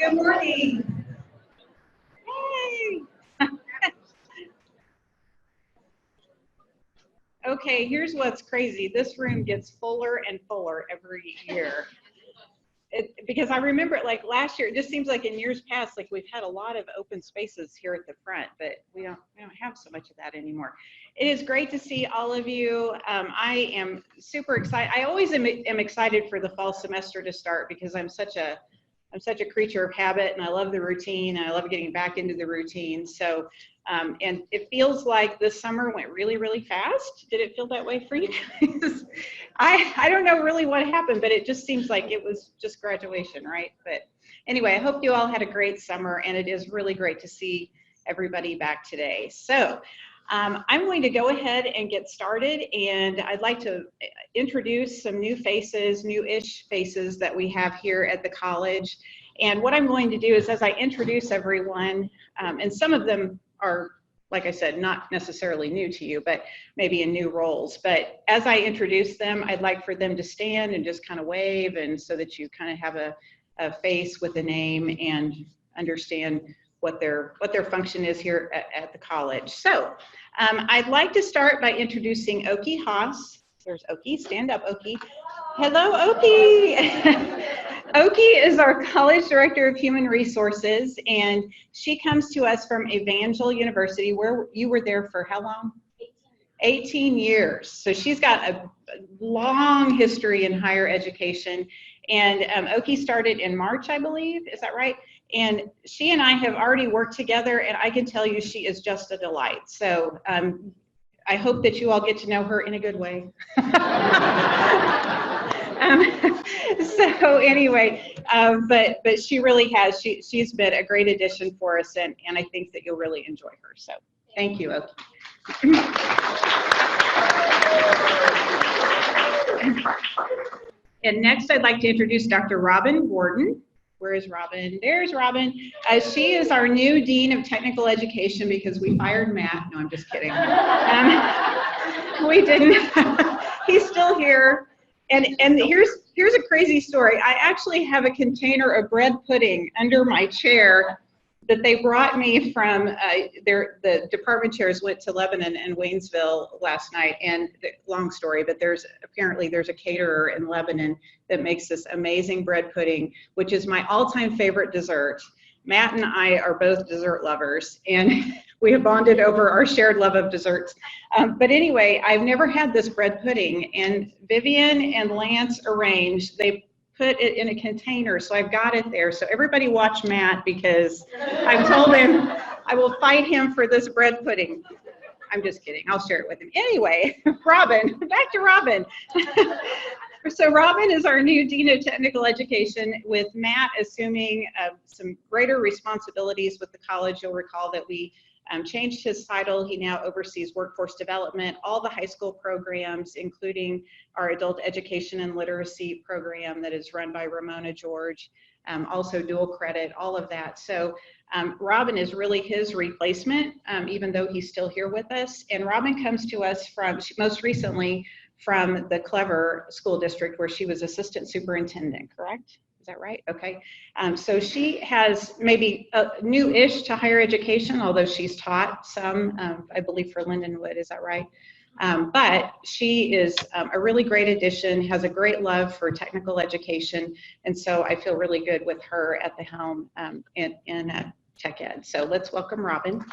Good morning. Hey. Okay, here's what's crazy. This room gets fuller and fuller every year. Because I remember like last year, it just seems like in years past, like we've had a lot of open spaces here at the front, but we don't have so much of that anymore. It is great to see all of you. I am super excited. I always am excited for the fall semester to start because I'm such a creature of habit, and I love the routine, and I love getting back into the routine. So, and it feels like this summer went really, really fast. Did it feel that way for you guys? I don't know really what happened, but it just seems like it was just graduation, right? But anyway, I hope you all had a great summer, and it is really great to see everybody back today. So I'm going to go ahead and get started, and I'd like to introduce some new faces, new-ish faces that we have here at the college. And what I'm going to do is, as I introduce everyone, and some of them are, like I said, not necessarily new to you, but maybe in new roles. But as I introduce them, I'd like for them to stand and just kind of wave, and so that you kind of have a face with a name and understand what their function is here at the college. So I'd like to start by introducing Oki Haas. There's Oki, stand up, Oki. Hello, Oki. Oki is our College Director of Human Resources, and she comes to us from Evangel University, where you were there for how long? 18 years. So she's got a long history in higher education, and Oki started in March, I believe. Is that right? And she and I have already worked together, and I can tell you she is just a delight. So I hope that you all get to know her in a good way. So anyway, but she really has. She's been a great addition for us, and I think that you'll really enjoy her. So thank you, Oki. And next, I'd like to introduce Dr. Robin Gordon. Where is Robin? There's Robin. She is our new Dean of Technical Education because we fired Matt. No, I'm just kidding. We didn't. He's still here. And here's a crazy story. I actually have a container of bread pudding under my chair that they brought me from the department chairs went to Lebanon and Waynesville last night, and long story, but there's a caterer in Lebanon that makes this amazing bread pudding, which is my all-time favorite dessert. Matt and I are both dessert lovers, and we have bonded over our shared love of desserts. But anyway, I've never had this bread pudding, and Vivian and Lance arranged, they put it in a container, so I've got it there. So everybody watch Matt, because I've told him I will fight him for this bread pudding. I'm just kidding, I'll share it with him. Anyway, Robin, back to Robin. So Robin is our new Dean of Technical Education, with Matt assuming some greater responsibilities with the college. You'll recall that we changed his title. He now oversees workforce development, all the high school programs, including our adult education and literacy program that is run by Ramona George, also dual credit, all of that. So Robin is really his replacement, even though he's still here with us. And Robin comes to us most recently from the Clever School District, where she was assistant superintendent, correct? Is that right? Okay. So she has maybe new-ish to higher education, although she's taught some, I believe, for Lindenwood. Is that right? But she is a really great addition, has a great love for technical education, and so I feel really good with her at the helm in Tech Ed. So let's welcome Robin.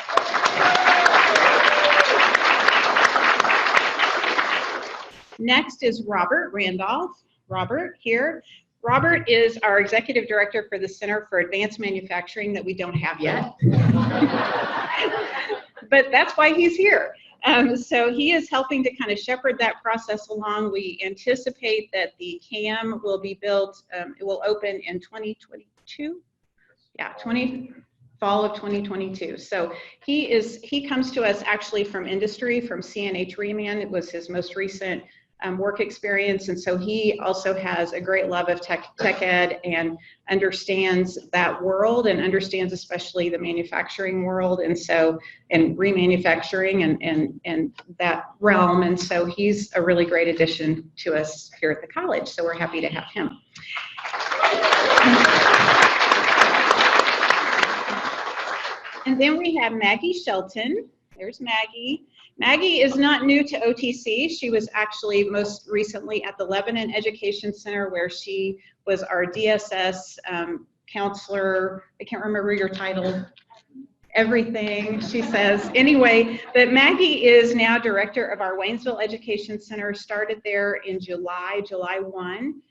Next is Robert Randolph. Robert here. Robert is our executive director for the Center for Advanced Manufacturing that we don't have yet. But that's why he's here. So he is helping to kind of shepherd that process along. We anticipate that the CAM will be built, it will open in 2022. Yeah, fall of 2022. So he comes to us actually from industry, from CNH Reman. It was his most recent work experience, and so he also has a great love of tech ed and understands that world, and understands especially the manufacturing world, and remanufacturing and that realm, and so he's a really great addition to us here at the college, so we're happy to have him. And then we have Maggie Shelton. There's Maggie. Maggie is not new to OTC. She was actually most recently at the Lebanon Education Center, where she was our DSS counselor. I can't remember your title. Everything, she says. Anyway, but Maggie is now director of our Waynesville Education Center, started there in July 1,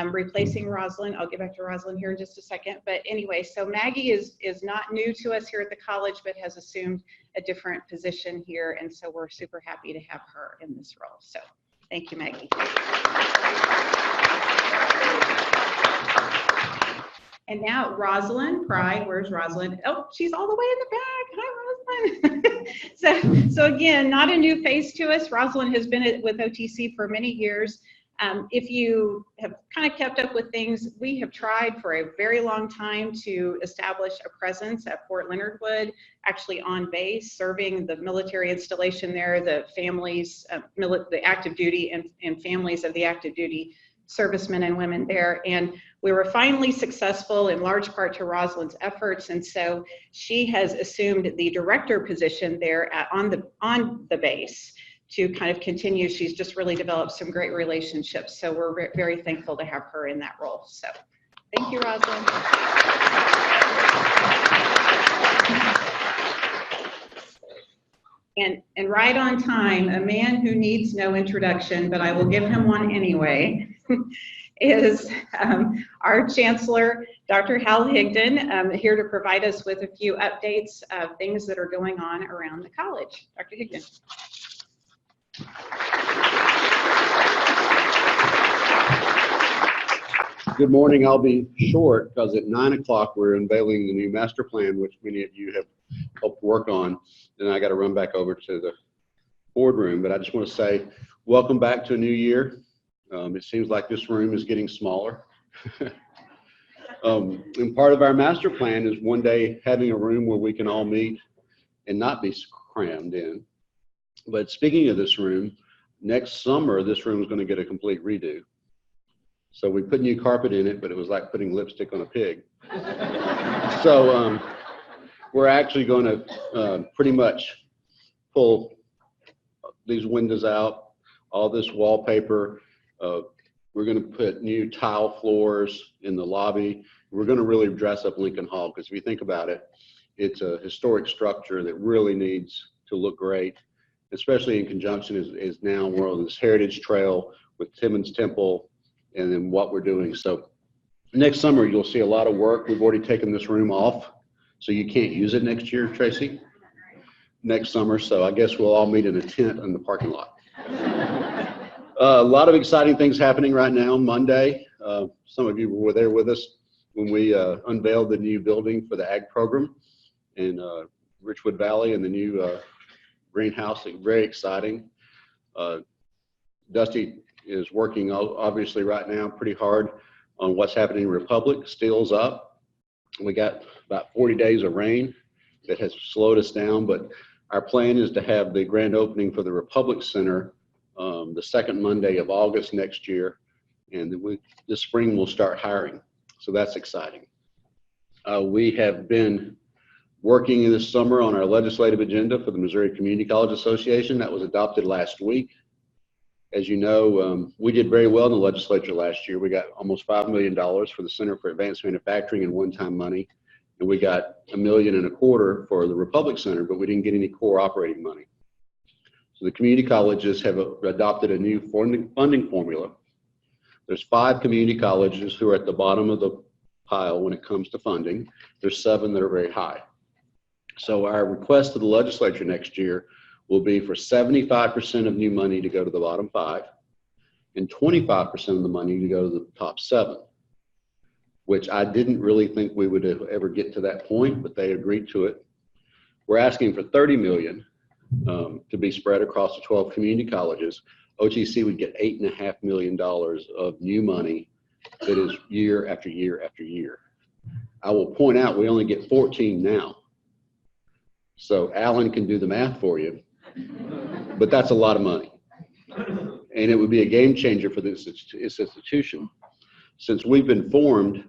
replacing Rosalind. I'll get back to Rosalind here in just a second. But anyway, so Maggie is not new to us here at the college, but has assumed a different position here. And so we're super happy to have her in this role. So thank you, Maggie. And now Rosalind Pry, where's Rosalind? Oh, she's all the way in the back. Hi, Rosalind. so again, not a new face to us. Rosalind has been with OTC for many years. If you have kind of kept up with things, we have tried for a very long time to establish a presence at Fort Leonard Wood, actually on base, serving the military installation there, the families, the active duty and families of the active duty servicemen and women there. And we were finally successful in large part to Rosalind's efforts. And so she has assumed the director position there on the base to kind of continue. She's just really developed some great relationships. So we're very thankful to have her in that role. So thank you, Rosalind. And right on time, a man who needs no introduction, but I will give him one anyway, is our Chancellor, Dr. Hal Higdon, here to provide us with a few updates of things that are going on around the college. Dr. Higdon. Good morning. I'll be short because at 9 o'clock we're unveiling the new master plan, which many of you have helped work on. And I got to run back over to the boardroom, but I just want to say welcome back to a new year. It seems like this room is getting smaller. And part of our master plan is one day having a room where we can all meet and not be crammed in. But speaking of this room, next summer this room is going to get a complete redo. So we put new carpet in it, but it was like putting lipstick on a pig. So we're actually going to pretty much pull these windows out, all this wallpaper. We're going to put new tile floors in the lobby. We're going to really dress up Lincoln Hall, because if you think about it, it's a historic structure that really needs to look great, especially in conjunction is now we're on this heritage trail with Timmons Temple and then what we're doing. So next summer you'll see a lot of work. We've already taken this room off, so you can't use it next year, Tracy, next summer. So I guess we'll all meet in a tent in the parking lot. A lot of exciting things happening right now. Monday, some of you were there with us when we unveiled the new building for the ag program in Richwood Valley and the new greenhouse. Very exciting. Dusty is working obviously right now pretty hard on what's happening in Republic. Steel's up. We got about 40 days of rain that has slowed us down, but our plan is to have the grand opening for the Republic Center the second Monday of August next year, and this spring we'll start hiring. So that's exciting. We have been working this summer on our legislative agenda for the Missouri Community College Association. That was adopted last week. As you know, we did very well in the legislature last year. We got almost $5 million for the Center for Advanced Manufacturing and one-time money. And we got $1.25 million for the Republic Center, but we didn't get any core operating money. So the community colleges have adopted a new funding formula. There's 5 community colleges who are at the bottom of the pile when it comes to funding. There's 7 that are very high. So our request to the legislature next year will be for 75% of new money to go to the bottom 5 and 25% of the money to go to the top 7, which I didn't really think we would ever get to that point, but they agreed to it. We're asking for $30 million to be spread across the 12 community colleges. OTC would get $8.5 million of new money that is year after year after year. I will point out we only get 14 now. So Alan can do the math for you, but that's a lot of money. And it would be a game changer for this institution. Since we've been formed,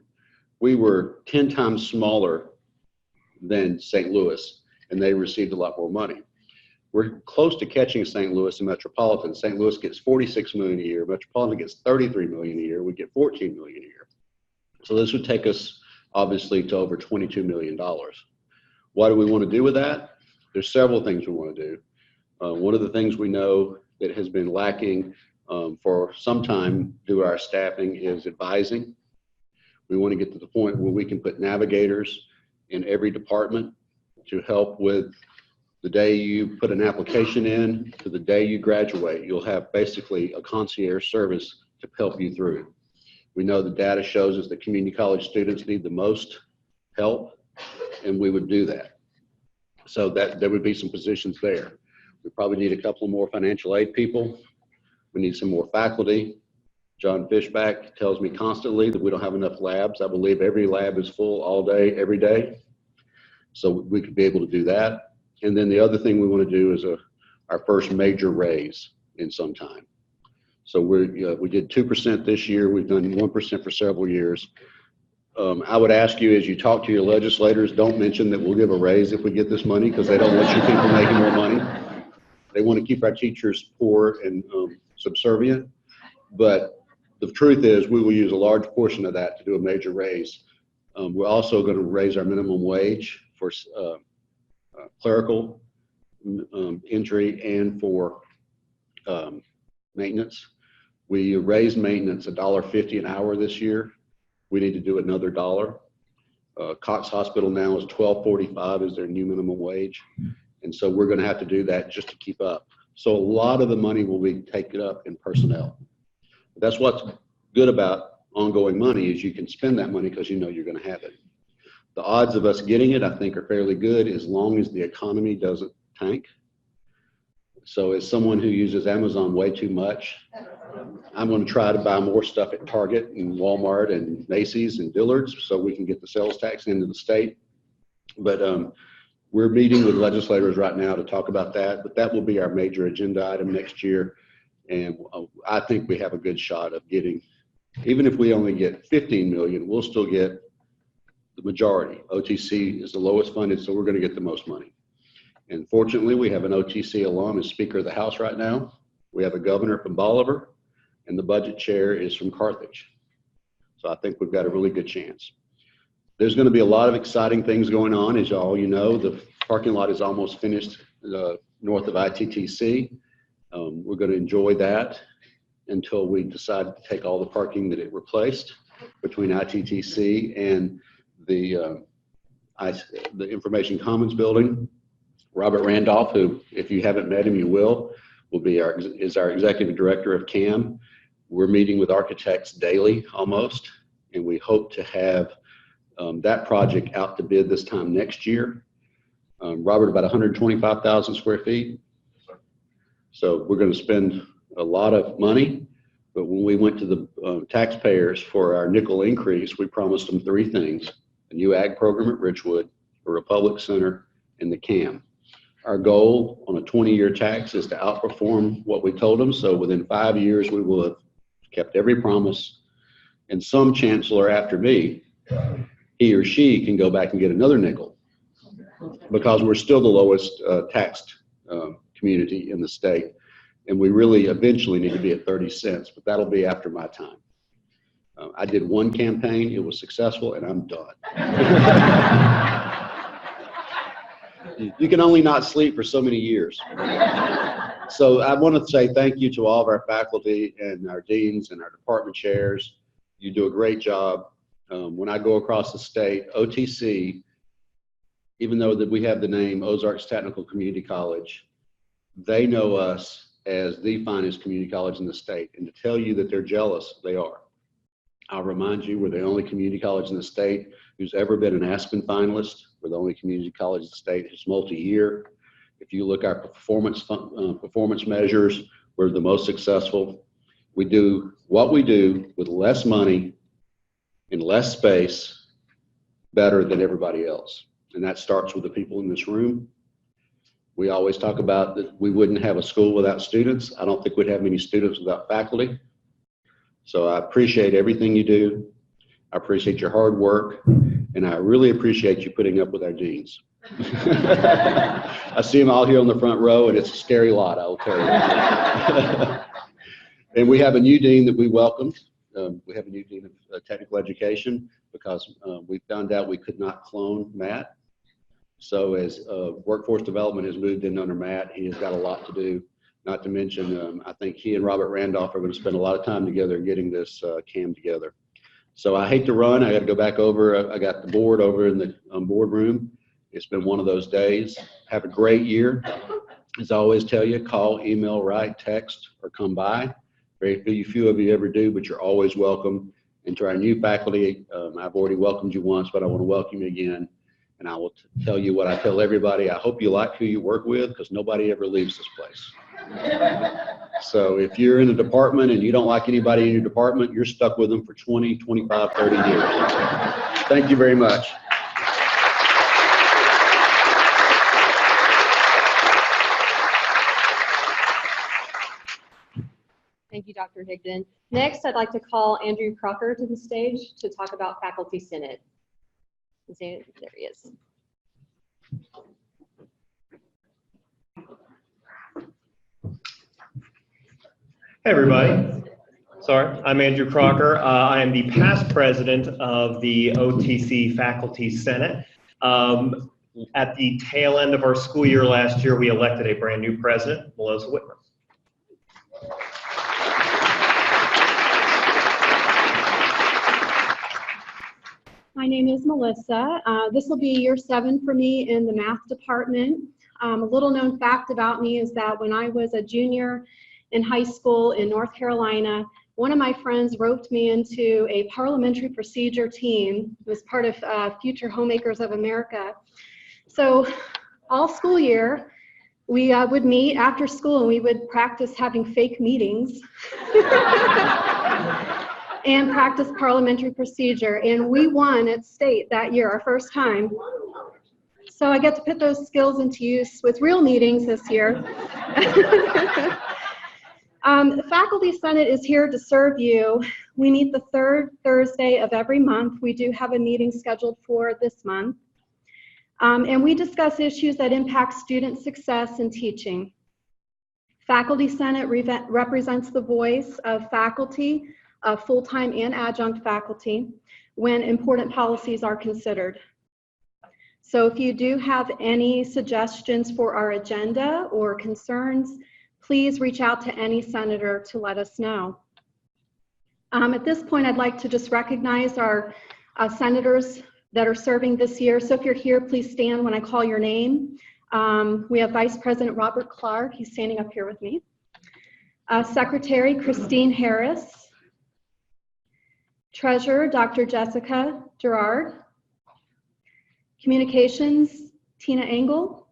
we were 10 times smaller than St. Louis. and they received a lot more money. We're close to catching St. Louis and Metropolitan. St. Louis gets 46 million a year. Metropolitan gets 33 million a year. We get 14 million a year. So this would take us obviously to over $22 million. What do we want to do with that? There's several things we want to do. One of the things we know that has been lacking for some time due to our staffing is advising. We want to get to the point where we can put navigators in every department to help with the day you put an application in to the day you graduate. You'll have basically a concierge service to help you through. We know the data shows us that community college students need the most help, and we would do that. So that there would be some positions there. We probably need a couple more financial aid people. We need some more faculty. John Fishback tells me constantly that we don't have enough labs. I believe every lab is full all day, every day. So we could be able to do that. And then the other thing we want to do is our first major raise in some time. So we did 2% this year. We've done 1% for several years. I would ask you, as you talk to your legislators, don't mention that we'll give a raise if we get this money, because they don't want you people making more money. They want to keep our teachers poor and subservient. But the truth is we will use a large portion of that to do a major raise. We're also going to raise our minimum wage for clerical entry and for maintenance. We raised maintenance $1.50 an hour this year. We need to do another $1. Cox Hospital now is $12.45 is their new minimum wage. And so we're going to have to do that just to keep up. So a lot of the money will be taken up in personnel. That's what's good about ongoing money, is you can spend that money because you know you're going to have it. The odds of us getting it, I think, are fairly good as long as the economy doesn't tank. So as someone who uses Amazon way too much, I'm going to try to buy more stuff at Target and Walmart and Macy's and Dillard's so we can get the sales tax into the state. But we're meeting with legislators right now to talk about that, but that will be our major agenda item next year. And I think we have a good shot of getting, even if we only get 15 million, we'll still get the majority. OTC is the lowest funded, so we're going to get the most money. And fortunately, we have an OTC alum as Speaker of the House right now. We have a governor from Bolivar, and the budget chair is from Carthage. So I think we've got a really good chance. There's going to be a lot of exciting things going on. As all you know, the parking lot is almost finished north of ITTC. We're going to enjoy that until we decide to take all the parking that it replaced between ITTC and the Information Commons building. Robert Randolph, who, if you haven't met him, you will be is our executive director of CAM. We're meeting with architects daily almost, and we hope to have that project out to bid this time next year. Robert, about 125,000 square feet. So we're going to spend a lot of money, but when we went to the taxpayers for our nickel increase, we promised them three things: a new ag program at Richwood, a Republic Center, and the CAM. Our goal on a 20-year tax is to outperform what we told them. So within 5 years, we will have kept every promise. And some chancellor after me, he or she can go back and get another nickel, because we're still the lowest taxed community in the state. And we really eventually need to be at 30 cents, but that'll be after my time. I did one campaign, it was successful, and I'm done. You can only not sleep for so many years. So I want to say thank you to all of our faculty and our deans and our department chairs. You do a great job. When I go across the state, OTC, even though that we have the name Ozarks Technical Community College, they know us as the finest community college in the state. And to tell you that they're jealous, they are. I'll remind you, we're the only community college in the state who's ever been an Aspen finalist. We're the only community college in the state who's multi-year. If you look at our performance measures, we're the most successful. We do what we do with less money in less space better than everybody else. And that starts with the people in this room. We always talk about that we wouldn't have a school without students. I don't think we'd have many students without faculty. So I appreciate everything you do. I appreciate your hard work, and I really appreciate you putting up with our deans. I see them all here on the front row, and it's a scary lot, I will tell you. And we have a new dean that we welcomed. We have a new dean of technical education because we found out we could not clone Matt. So as workforce development has moved in under Matt, he has got a lot to do. Not to mention, I think he and Robert Randolph are going to spend a lot of time together getting this CAM together. So I hate to run. I got to go back over. I got the board over in the boardroom. It's been one of those days. Have a great year. As I always tell you, call, email, write, text, or come by. Very few of you ever do, but you're always welcome. And to our new faculty, I've already welcomed you once, but I want to welcome you again. And I will tell you what I tell everybody. I hope you like who you work with, because nobody ever leaves this place. So if you're in a department and you don't like anybody in your department, you're stuck with them for 20, 25, 30 years. Thank you very much. Thank you, Dr. Higdon. Next, I'd like to call Andrew Crocker to the stage to talk about Faculty Senate. There he is. Hey everybody, sorry, I'm Andrew Crocker. I am the past president of the OTC Faculty Senate. At the tail end of our school year last year, we elected a brand new president, Melissa Whitmer. My name is Melissa. This will be year 7 for me in the math department. A little known fact about me is that when I was a junior in high school in North Carolina, one of my friends roped me into a parliamentary procedure team. It was part of Future Homemakers of America. So all school year, we would meet after school and we would practice having fake meetings and practice parliamentary procedure. And we won at state that year, our first time. So I get to put those skills into use with real meetings this year. The Faculty Senate is here to serve you. We meet the third Thursday of every month. We do have a meeting scheduled for this month. And we discuss issues that impact student success in teaching. Faculty Senate represents the voice of faculty, full-time and adjunct faculty, when important policies are considered. So if you do have any suggestions for our agenda or concerns, please reach out to any senator to let us know. At this point, I'd like to just recognize our senators that are serving this year. So if you're here, please stand when I call your name. We have Vice President Robert Clark. He's standing up here with me. Secretary Christine Harris. Treasurer Dr. Jessica Gerard. Communications Tina Engel.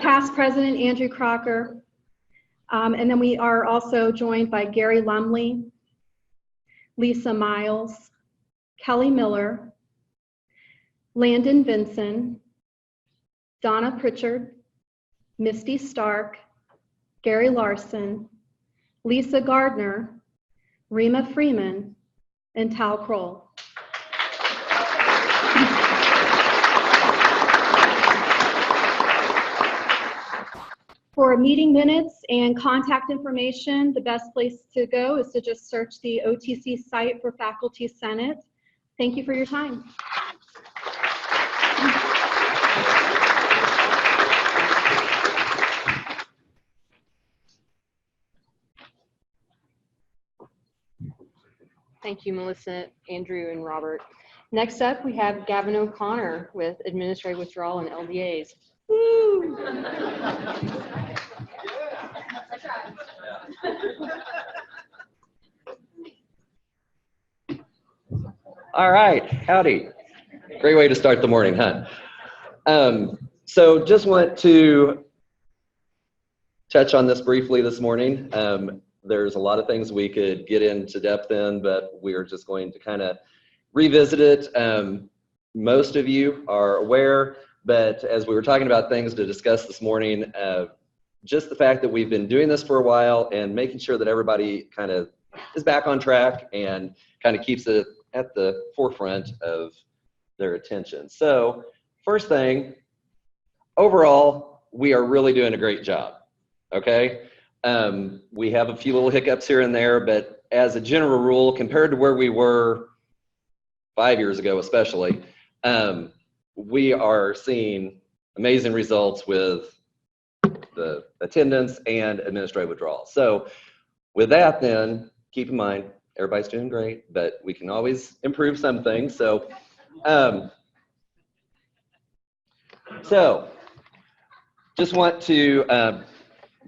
Past President Andrew Crocker. And then we are also joined by Gary Lumley, Lisa Miles, Kelly Miller, Landon Vinson, Donna Pritchard, Misty Stark, Gary Larson, Lisa Gardner, Rima Freeman, and Tal Kroll. For meeting minutes and contact information, the best place to go is to just search the OTC site for Faculty Senate. Thank you for your time. Thank you, Melissa, Andrew, and Robert. Next up, we have Gavin O'Connor with Administrative Withdrawal and LDAs. Woo! All right, howdy. Great way to start the morning, huh? So just want to touch on this briefly this morning. There's a lot of things we could get into depth in, but we're just going to kind of revisit it. Most of you are aware, but as we were talking about things to discuss this morning, just the fact that we've been doing this for a while and making sure that everybody kind of is back on track and kind of keeps it at the forefront of their attention. So first thing, overall, we are really doing a great job, okay? We have a few little hiccups here and there, but as a general rule, compared to where we were 5 years ago especially, we are seeing amazing results with the attendance and administrative withdrawal. So with that then, keep in mind, everybody's doing great, but we can always improve some things. So just want to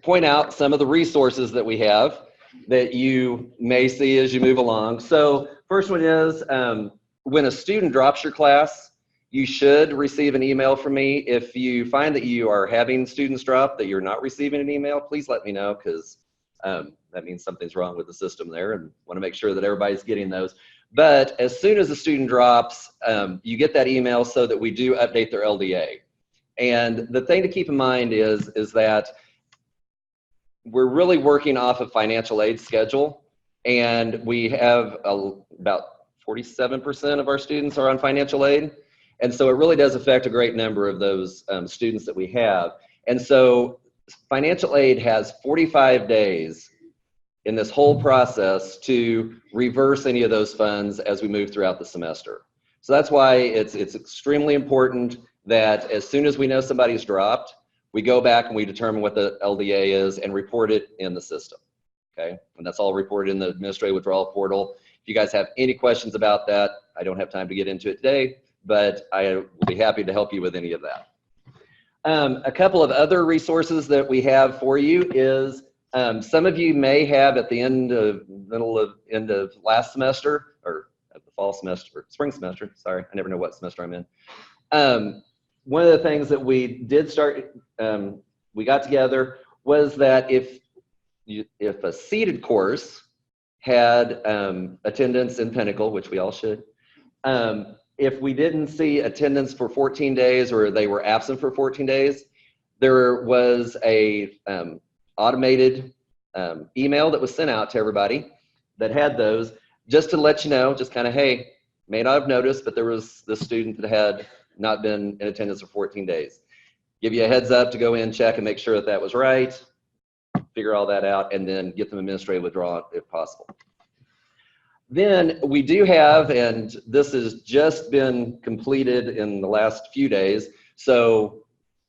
point out some of the resources that we have that you may see as you move along. So first one is when a student drops your class, you should receive an email from me. If you find that you are having students drop, that you're not receiving an email, please let me know, because that means something's wrong with the system there, and want to make sure that everybody's getting those. But as soon as a student drops, you get that email so that we do update their LDA. And the thing to keep in mind is that we're really working off of financial aid schedule, and we have about 47% of our students are on financial aid. And so it really does affect a great number of those students that we have. And so financial aid has 45 days in this whole process to reverse any of those funds as we move throughout the semester. So that's why it's extremely important that as soon as we know somebody's dropped, we go back and we determine what the LDA is and report it in the system, okay? And that's all reported in the administrative withdrawal portal. If you guys have any questions about that, I don't have time to get into it today, but I will be happy to help you with any of that. A couple of other resources that we have for you is some of you may have at the end of last semester, or at the fall semester, or spring semester, sorry, I never know what semester I'm in. One of the things that we did start, we got together was that if a seated course had attendance in Pinnacle, which we all should, if we didn't see attendance for 14 days or they were absent for 14 days, there was a automated email that was sent out to everybody that had those, just to let you know, just kind of, hey, may not have noticed, but there was this student that had not been in attendance for 14 days. Give you a heads up to go in, check, and make sure that that was right, figure all that out, and then get them administrative withdrawal if possible. Then we do have, and this has just been completed in the last few days, so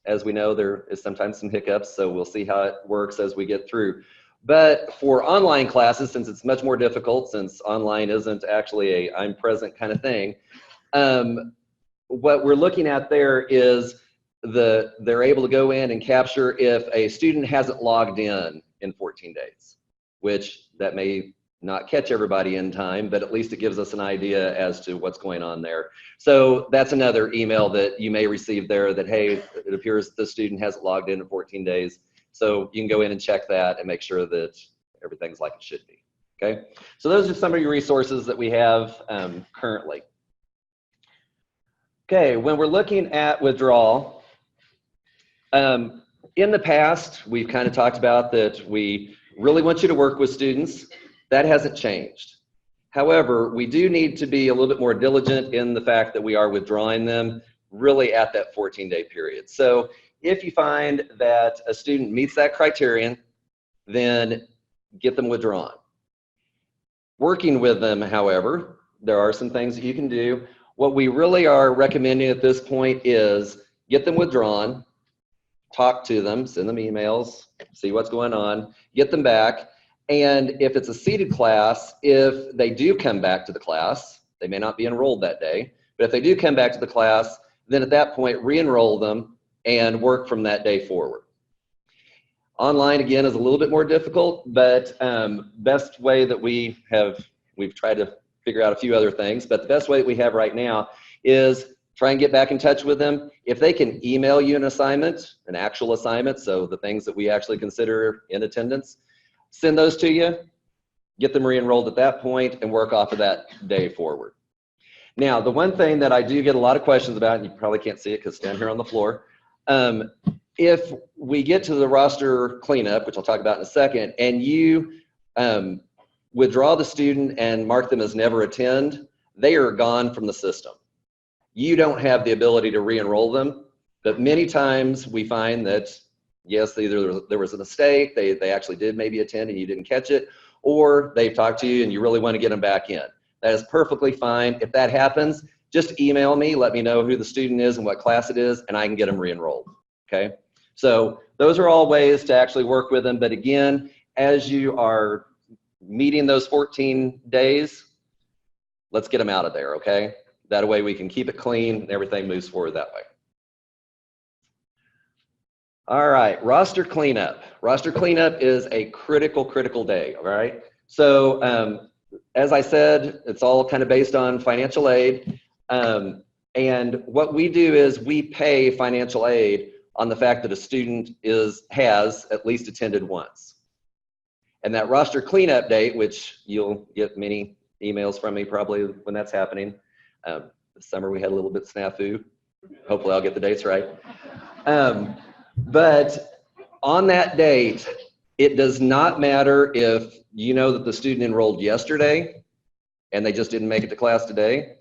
as we know, there is sometimes some hiccups, so we'll see how it works as we get through. But for online classes, since it's much more difficult, since online isn't actually a I'm present kind of thing, what we're looking at there is they're able to go in and capture if a student hasn't logged in 14 days, which that may not catch everybody in time, but at least it gives us an idea as to what's going on there. So that's another email that you may receive there that, hey, it appears the student hasn't logged in 14 days. So you can go in and check that and make sure that everything's like it should be, okay? So those are some of your resources that we have currently. Okay, when we're looking at withdrawal, in the past, we've kind of talked about that we really want you to work with students. That hasn't changed. However, we do need to be a little bit more diligent in the fact that we are withdrawing them really at that 14-day period. So if you find that a student meets that criterion, then get them withdrawn. Working with them, however, there are some things that you can do. What we really are recommending at this point is get them withdrawn, talk to them, send them emails, see what's going on, get them back. And if it's a seated class, if they do come back to the class, they may not be enrolled that day, but if they do come back to the class, then at that point, re-enroll them and work from that day forward. Online, again, is a little bit more difficult, but best way that we've tried to figure out a few other things, but the best way that we have right now is try and get back in touch with them. If they can email you an assignment, an actual assignment, so the things that we actually consider in attendance, send those to you, get them re-enrolled at that point, and work off of that day forward. Now, the one thing that I do get a lot of questions about, and you probably can't see it because it's down here on the floor, if we get to the roster cleanup, which I'll talk about in a second, and you withdraw the student and mark them as never attend, they are gone from the system. you don't have the ability to re-enroll them. But many times we find that, yes, either there was a mistake, they actually did maybe attend and you didn't catch it, or they've talked to you and you really want to get them back in. That is perfectly fine. If that happens, just email me, let me know who the student is and what class it is, and I can get them re-enrolled, okay? So those are all ways to actually work with them. But again, as you are meeting those 14 days, let's get them out of there, okay? That way we can keep it clean and everything moves forward that way. All right, roster cleanup. Roster cleanup is a critical day, all right? So as I said, it's all kind of based on financial aid. And what we do is we pay financial aid on the fact that a student has at least attended once. And that roster cleanup date, which you'll get many emails from me probably when that's happening. This summer we had a little bit snafu. Hopefully I'll get the dates right. But on that date, it does not matter if you know that the student enrolled yesterday and they just didn't make it to class today.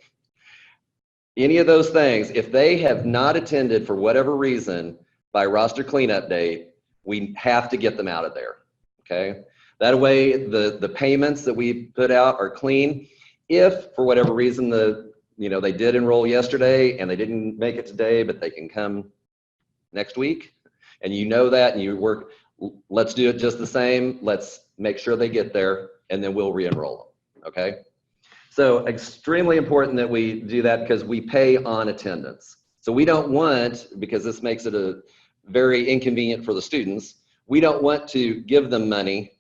Any of those things, if they have not attended for whatever reason by roster cleanup date, we have to get them out of there, okay? That way the payments that we put out are clean. If for whatever reason they did enroll yesterday and they didn't make it today, but they can come next week, and you know that and you work, let's do it just the same. Let's make sure they get there and then we'll re-enroll them, okay? So extremely important that we do that because we pay on attendance. So we don't want, because this makes it a very inconvenient for the students, we don't want to give them money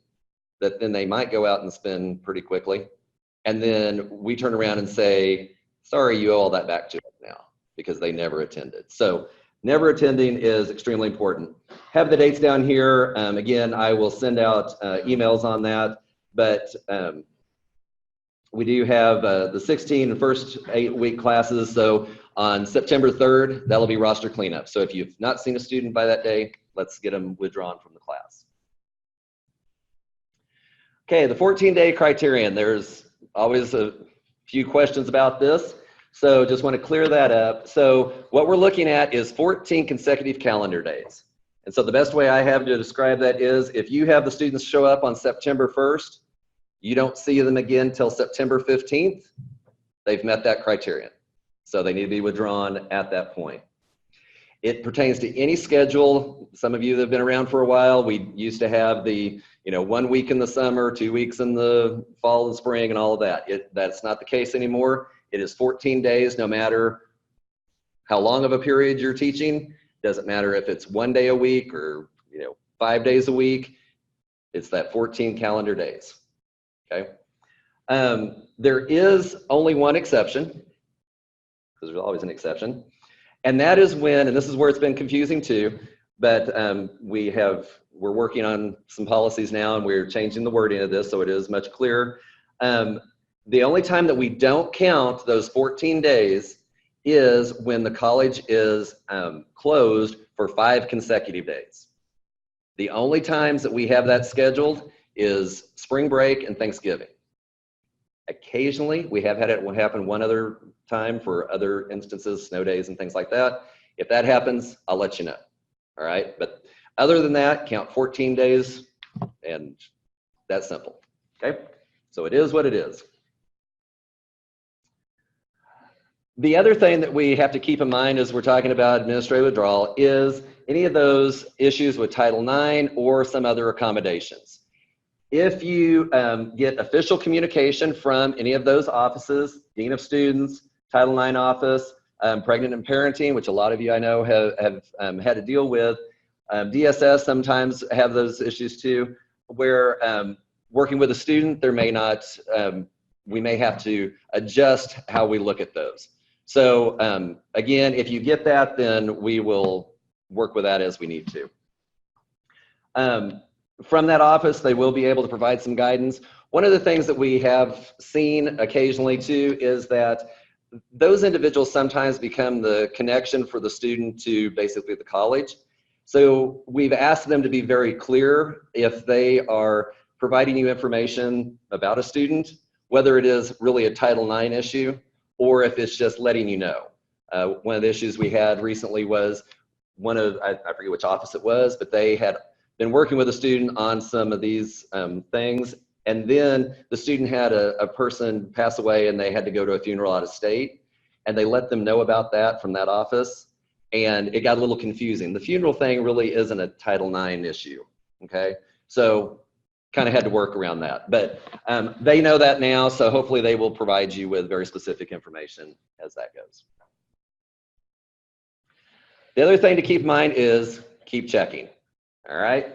that then they might go out and spend pretty quickly. And then we turn around and say, sorry, you owe all that back to us now because they never attended. So never attending is extremely important. Have the dates down here. Again, I will send out emails on that, but we do have the 16 first 8-week classes. So on September 3rd, that'll be roster cleanup. So if you've not seen a student by that day, let's get them withdrawn from the class. Okay, the 14-day criterion. There's always a few questions about this. So just want to clear that up. So what we're looking at is 14 consecutive calendar days. And so the best way I have to describe that is if you have the students show up on September 1st, you don't see them again till September 15th, they've met that criterion. So they need to be withdrawn at that point. It pertains to any schedule. Some of you that have been around for a while, we used to have the 1 week in the summer, 2 weeks in the fall and spring and all of that. That's not the case anymore. It is 14 days, no matter how long of a period you're teaching. Doesn't matter if it's 1 day a week or 5 days a week. It's that 14 calendar days. Okay. There is only one exception, because there's always an exception, and that is when, and this is where it's been confusing too, but we're working on some policies now and we're changing the wording of this so it is much clearer. The only time that we don't count those 14 days is when the college is closed for 5 consecutive days. The only times that we have that scheduled is spring break and Thanksgiving. Occasionally, we have had it happen one other time for other instances, snow days and things like that. If that happens, I'll let you know. All right, but other than that, count 14 days and that's simple. Okay, so it is what it is. The other thing that we have to keep in mind as we're talking about administrative withdrawal is any of those issues with Title IX or some other accommodations. If you get official communication from any of those offices, Dean of Students, Title IX office, Pregnant and Parenting, which a lot of you I know have had to deal with, DSS sometimes have those issues too, where working with a student, there may not, we may have to adjust how we look at those. So again, if you get that, then we will work with that as we need to. From that office, they will be able to provide some guidance. One of the things that we have seen occasionally too is that those individuals sometimes become the connection for the student to basically the college. So we've asked them to be very clear if they are providing you information about a student, whether it is really a Title IX issue or if it's just letting you know. One of the issues we had recently was I forget which office it was, but they had been working with a student on some of these things. And then the student had a person pass away and they had to go to a funeral out of state. And they let them know about that from that office. And it got a little confusing. The funeral thing really isn't a Title IX issue, okay? So kind of had to work around that. But they know that now, so hopefully they will provide you with very specific information as that goes. The other thing to keep in mind is keep checking, all right?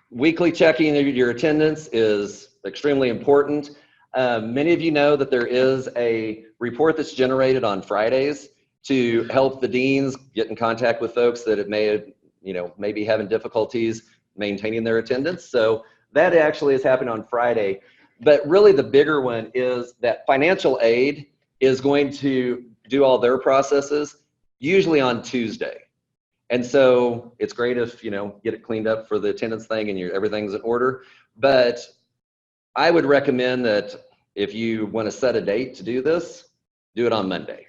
Weekly checking of your attendance is extremely important. Many of you know that there is a report that's generated on Fridays to help the deans get in contact with folks that may be having difficulties maintaining their attendance. So that actually is happening on Friday. But really the bigger one is that financial aid is going to do all their processes usually on Tuesday. And so it's great if, get it cleaned up for the attendance thing and everything's in order. But I would recommend that if you want to set a date to do this, do it on Monday.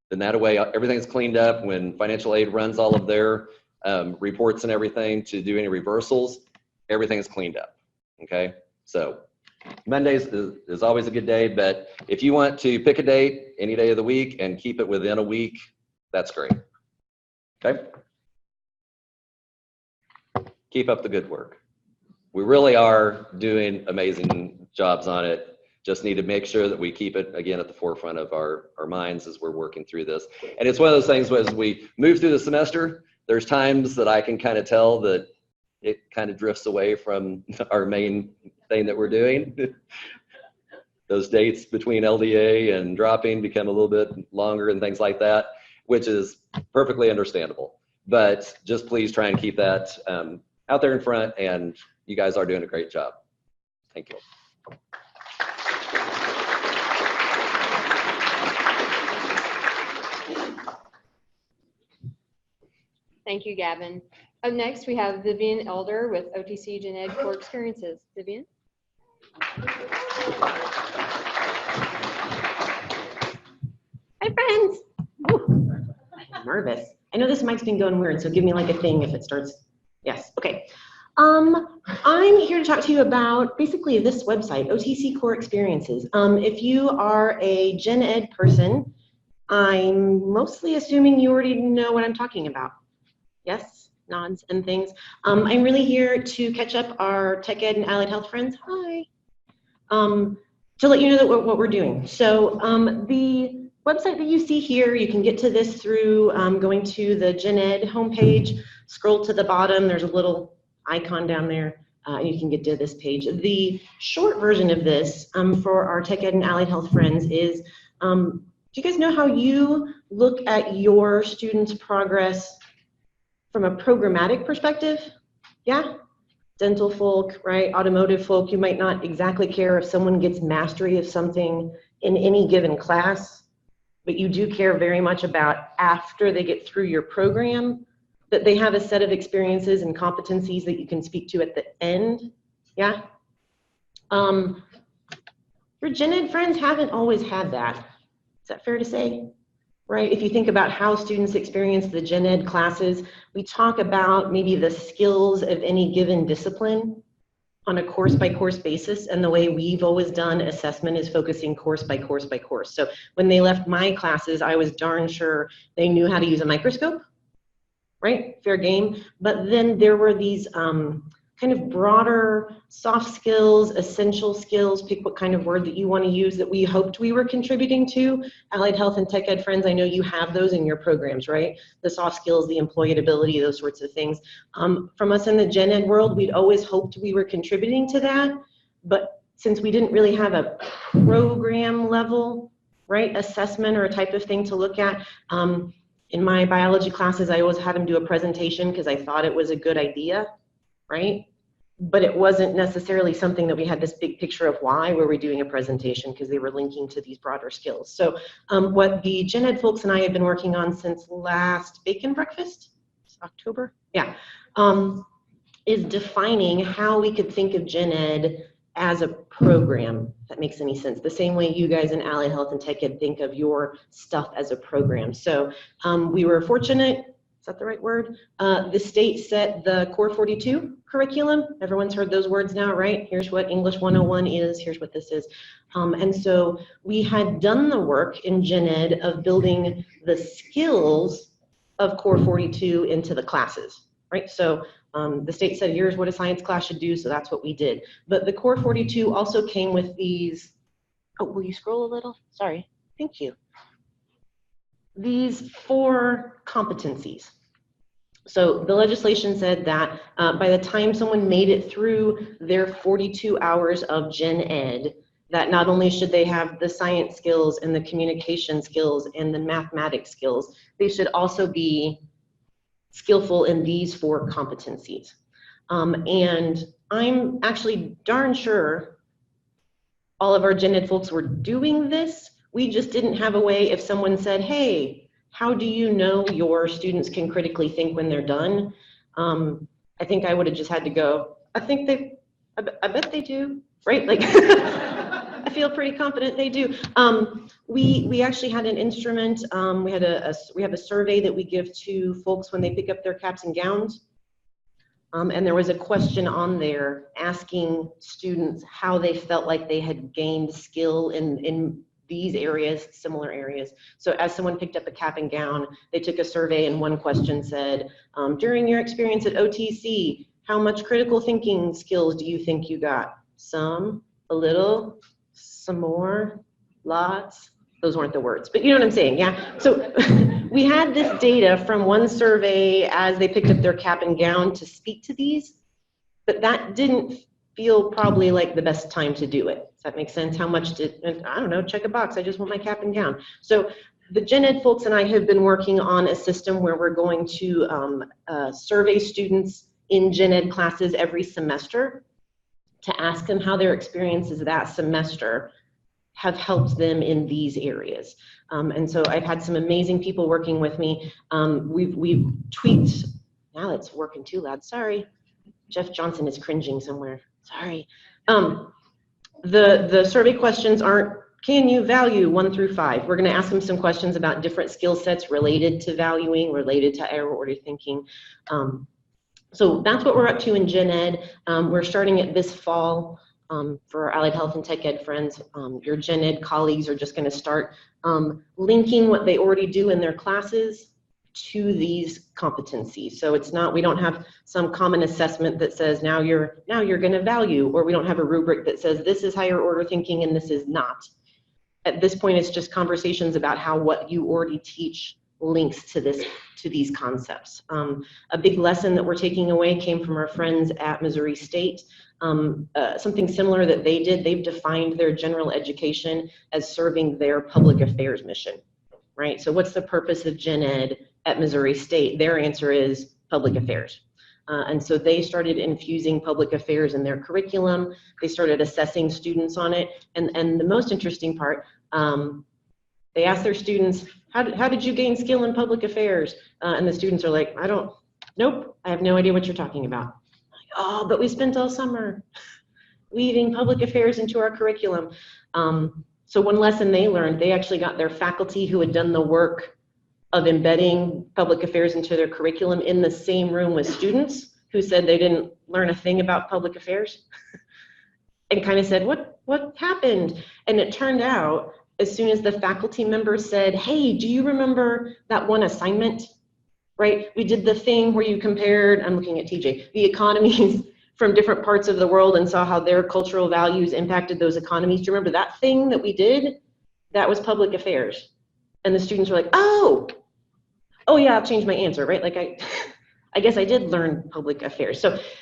Then that way everything's cleaned up. When financial aid runs all of their reports and everything to do any reversals, everything's cleaned up, okay? So Mondays is always a good day, but if you want to pick a date any day of the week and keep it within a week, that's great, okay? Keep up the good work. We really are doing amazing jobs on it. Just need to make sure that we keep it, again, at the forefront of our minds as we're working through this. And it's one of those things where as we move through the semester, there's times that I can kind of tell that it kind of drifts away from our main thing that we're doing. Those dates between LDA and dropping become a little bit longer and things like that, which is perfectly understandable. But just please try and keep that out there in front, and you guys are doing a great job. Thank you. Thank you, Gavin. Up next, we have Vivian Elder with OTC Gen Ed Core Experiences. Vivian? Hi, friends. Ooh, I'm nervous. I know this mic's been going weird, so give me like a thing if it starts. Yes, okay. I'm here to talk to you about basically this website, OTC Core Experiences. If you are a Gen Ed person, I'm mostly assuming you already know what I'm talking about. Yes, nods and things. I'm really here to catch up our Tech Ed and Allied Health friends. Hi. To let you know that what we're doing. So the website that you see here, you can get to this through going to the Gen Ed homepage, scroll to the bottom, there's a little icon down there, and you can get to this page. The short version of this for our Tech Ed and Allied Health friends is, do you guys know how you look at your students' progress from a programmatic perspective? Yeah? Dental folk, right? Automotive folk, you might not exactly care if someone gets mastery of something in any given class, but you do care very much about after they get through your program, that they have a set of experiences and competencies that you can speak to at the end. Yeah? Your Gen Ed friends haven't always had that. Is that fair to say? Right? If you think about how students experience the Gen Ed classes, we talk about maybe the skills of any given discipline on a course by course basis, and the way we've always done assessment is focusing course by course by course. So when they left my classes, I was darn sure they knew how to use a microscope, right? Fair game. But then there were these kind of broader soft skills, essential skills, pick what kind of word that you want to use, that we hoped we were contributing to. Allied Health and Tech Ed friends, I know you have those in your programs, right? The soft skills, the employability, those sorts of things. From us in the Gen Ed world, we'd always hoped we were contributing to that, but since we didn't really have a program level, right, assessment or a type of thing to look at, in my biology classes, I always had them do a presentation because I thought it was a good idea, right? But it wasn't necessarily something that we had this big picture of why were we doing a presentation, because they were linking to these broader skills. So what the Gen Ed folks and I have been working on since last bacon breakfast, October, yeah, is defining how we could think of Gen Ed as a program, if that makes any sense. The same way you guys in Allied Health and Tech Ed think of your stuff as a program. So we were fortunate, is that the right word? The state set the Core 42 curriculum. Everyone's heard those words now, right? Here's what English 101 is, here's what this is. And so we had done the work in Gen Ed of building the skills of Core 42 into the classes, right? So the state said, here's what a science class should do, so that's what we did. But the Core 42 also came with these, oh, will you scroll a little? Sorry, thank you. These 4 competencies. So the legislation said that by the time someone made it through their 42 hours of Gen Ed, that not only should they have the science skills and the communication skills and the mathematics skills, they should also be skillful in these 4 competencies. And I'm actually darn sure all of our Gen Ed folks were doing this. We just didn't have a way if someone said, hey, how do you know your students can critically think when they're done? I think I would have just had to go, I bet they do, right? Like, I feel pretty confident they do. We actually had an instrument. We have a survey that we give to folks when they pick up their caps and gowns. And there was a question on there asking students how they felt like they had gained skill in these areas, similar areas. So as someone picked up a cap and gown, they took a survey and one question said, during your experience at OTC, how much critical thinking skills do you think you got? Some, a little, some more, lots. Those weren't the words, but you know what I'm saying, yeah? So we had this data from one survey as they picked up their cap and gown to speak to these, but that didn't feel probably like the best time to do it. Does that make sense? How much did, I don't know, check a box, I just want my cap and gown. So the Gen Ed folks and I have been working on a system where we're going to survey students in Gen Ed classes every semester to ask them how their experiences that semester have helped them in these areas. And so I've had some amazing people working with me. We've tweaked, now it's working too loud, sorry. Jeff Johnson is cringing somewhere, sorry. The survey questions aren't, can you value 1 through 5? We're gonna ask them some questions about different skill sets related to valuing, related to higher order thinking. So that's what we're up to in Gen Ed. We're starting it this fall. For our Allied Health and Tech Ed friends, your Gen Ed colleagues are just gonna start linking what they already do in their classes to these competencies. So it's not, we don't have some common assessment that says now you're gonna value, or we don't have a rubric that says this is higher order thinking and this is not. At this point, it's just conversations about how what you already teach links to these concepts. A big lesson that we're taking away came from our friends at Missouri State. Something similar that they did, they've defined their general education as serving their public affairs mission, right? So what's the purpose of Gen Ed at Missouri State? Their answer is public affairs. And so they started infusing public affairs in their curriculum. They started assessing students on it. And the most interesting part, they asked their students, how did you gain skill in public affairs? And the students are like, nope, I have no idea what you're talking about. Oh, but we spent all summer weaving public affairs into our curriculum. So one lesson they learned, they actually got their faculty who had done the work of embedding public affairs into their curriculum in the same room with students who said they didn't learn a thing about public affairs and kind of said, what happened? And it turned out, as soon as the faculty member said, hey, do you remember that one assignment? Right, we did the thing where you compared, I'm looking at TJ, the economies from different parts of the world and saw how their cultural values impacted those economies. Do you remember that thing that we did? That was public affairs. And the students were like, oh yeah, I'll change my answer, right? Like I guess I did learn public affairs.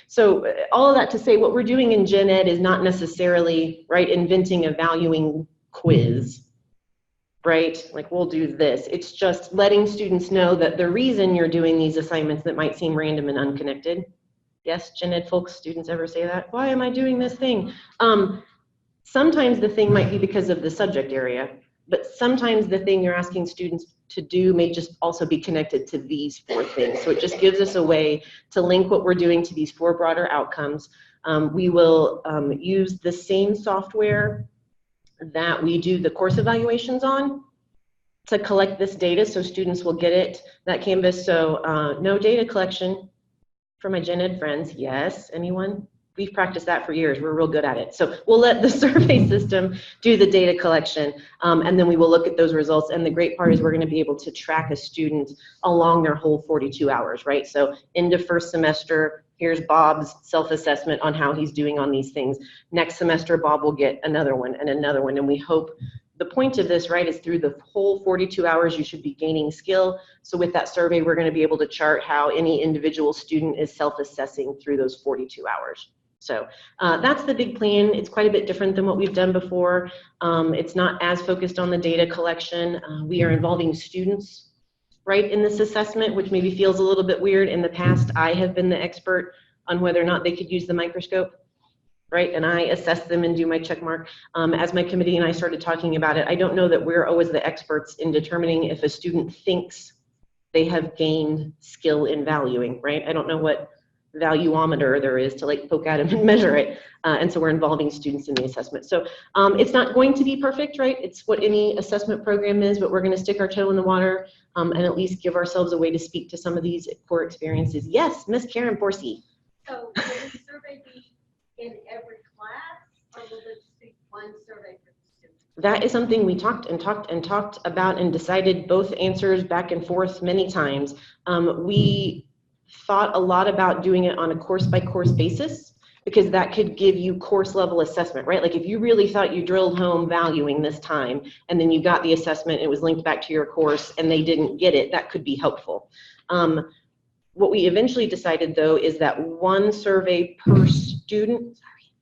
So all of that to say what we're doing in Gen Ed is not necessarily, right, inventing a valuing quiz. Right? Like we'll do this. It's just letting students know that the reason you're doing these assignments that might seem random and unconnected. Yes, Gen Ed folks, students ever say that? Why am I doing this thing? Sometimes the thing might be because of the subject area, but sometimes the thing you're asking students to do may just also be connected to these 4 things. So it just gives us a way to link what we're doing to these 4 broader outcomes. We will use the same software that we do the course evaluations on to collect this data, so students will get it, that Canvas. So no data collection for my gen ed friends. Yes, anyone? We've practiced that for years. We're real good at it. So we'll let the survey system do the data collection, and then we will look at those results. And the great part is we're going to be able to track a student along their whole 42 hours, right? So end of first semester, here's Bob's self-assessment on how he's doing on these things. Next semester, Bob will get another one and another one. And we hope the point of this, right, is through the whole 42 hours, you should be gaining skill. So with that survey, we're going to be able to chart how any individual student is self-assessing through those 42 hours. So that's the big plan. It's quite a bit different than what we've done before. It's not as focused on the data collection. We are involving students, right, in this assessment, which maybe feels a little bit weird. In the past, I have been the expert on whether or not they could use the microscope, right? And I assess them and do my check mark. As my committee and I started talking about it, I don't know that we're always the experts in determining if a student thinks they have gained skill in valuing, right? I don't know what valuometer there is to like poke at them and measure it. And so we're involving students in the assessment. So it's not going to be perfect, right? It's what any assessment program is, but we're going to stick our toe in the water and at least give ourselves a way to speak to some of these core experiences. Yes, Miss Karen Forsey. So will the survey be in every class, or will it just be one survey for the students? That is something we talked about and decided both answers back and forth many times. We thought a lot about doing it on a course-by-course basis, because that could give you course level assessment, right? Like if you really thought you drilled home valuing this time and then you got the assessment, it was linked back to your course and they didn't get it, that could be helpful. What we eventually decided though is that one survey per student, sorry,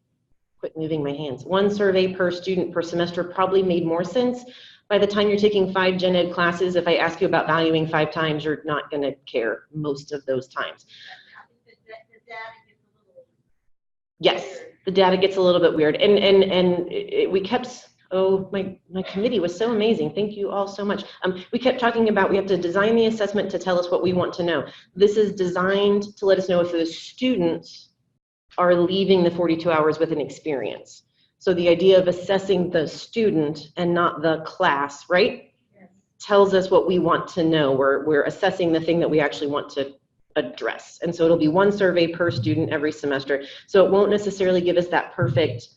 quit moving my hands, one survey per student per semester probably made more sense. By the time you're taking 5 gen ed classes, if I ask you about valuing 5 times, you're not going to care most of those times. The data gets a little Yes, weird. the data gets a little bit weird. And we kept, oh, my committee was so amazing. Thank you all so much. We kept talking about we have to design the assessment to tell us what we want to know. This is designed to let us know if the students are leaving the 42 hours with an experience. So the idea of assessing the student and not the class, right, Yes. tells us what we want to know. We're assessing the thing that we actually want to address. And so it'll be one survey per student every semester. So it won't necessarily give us that perfect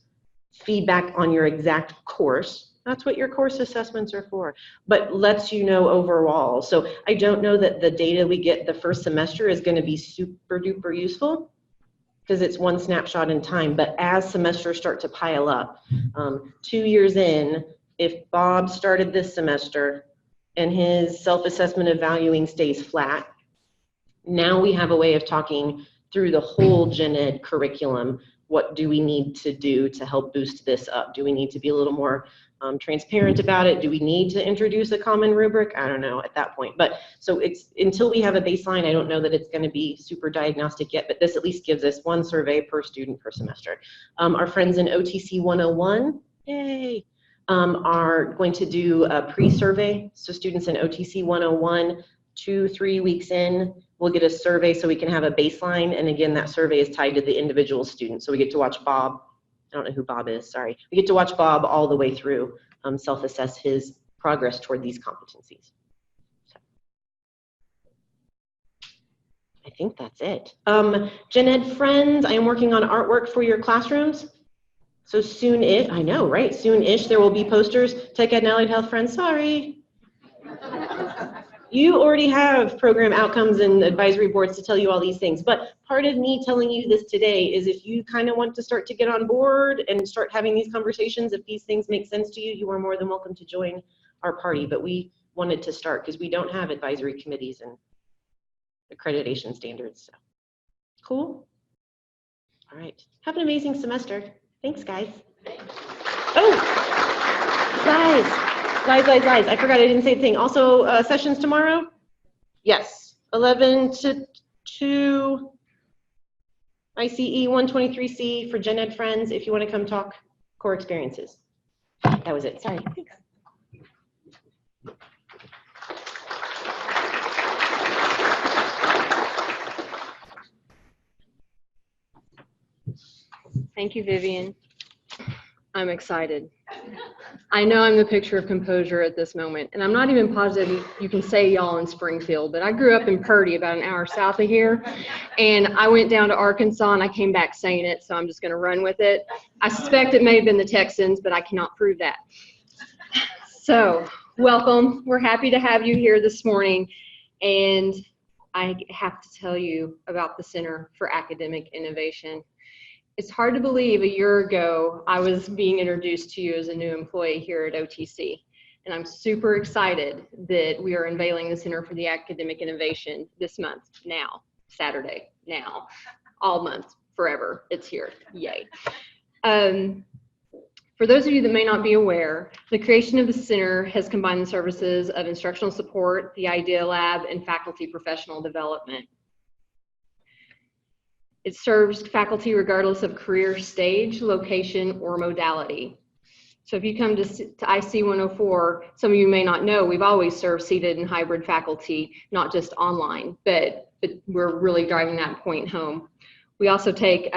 feedback on your exact course. That's what your course assessments are for, but lets you know overall. So I don't know that the data we get the first semester is going to be super duper useful, because it's one snapshot in time. But as semesters start to pile up, 2 years in, if Bob started this semester and his self-assessment of valuing stays flat, now we have a way of talking through the whole gen ed curriculum. What do we need to do to help boost this up? Do we need to be a little more transparent about it? Do we need to introduce a common rubric? I don't know at that point. But so it's until we have a baseline, I don't know that it's going to be super diagnostic yet, but this at least gives us one survey per student per semester. Our friends in OTC 101, yay, are going to do a pre-survey. So students in OTC 101, 2-3 weeks in, we'll get a survey so we can have a baseline. And again, that survey is tied to the individual student. So we get to watch Bob. I don't know who Bob is, sorry. We get to watch Bob all the way through, self-assess his progress toward these competencies. So, I think that's it. Gen Ed friends, I am working on artwork for your classrooms. So soon-ish, I know, right? Soon-ish there will be posters. Tech Ed and Allied Health friends, sorry. You already have program outcomes and advisory boards to tell you all these things, but part of me telling you this today is if you kind of want to start to get on board and start having these conversations, if these things make sense to you, you are more than welcome to join our party. But we wanted to start because we don't have advisory committees and accreditation standards. So. Cool. All right. Have an amazing semester. Thanks, guys. Oh, guys. Lies. I forgot I didn't say the thing. Also, sessions tomorrow? Yes, 11 to 2, ICE 123C for Gen Ed friends, if you want to come talk core experiences. That was it. Sorry. Thanks. Thank you, Vivian. I'm excited. I know I'm the picture of composure at this moment, and I'm not even positive you can say y'all in Springfield, but I grew up in Purdy, about an hour south of here, and I went down to Arkansas and I came back saying it, so I'm just going to run with it. I suspect it may have been the Texans, but I cannot prove that. So, welcome. We're happy to have you here this morning, and I have to tell you about the Center for Academic Innovation. It's hard to believe a year ago I was being introduced to you as a new employee here at OTC, and I'm super excited that we are unveiling the Center for the Academic Innovation this month, now, Saturday, now, all month, forever, it's here, yay. For those of you that may not be aware, the creation of the center has combined the services of instructional support, the Idea Lab, and faculty professional development. It serves faculty regardless of career stage, location, or modality. So if you come to IC 104, some of you may not know, we've always served seated and hybrid faculty, not just online, but we're really driving that point home. We also take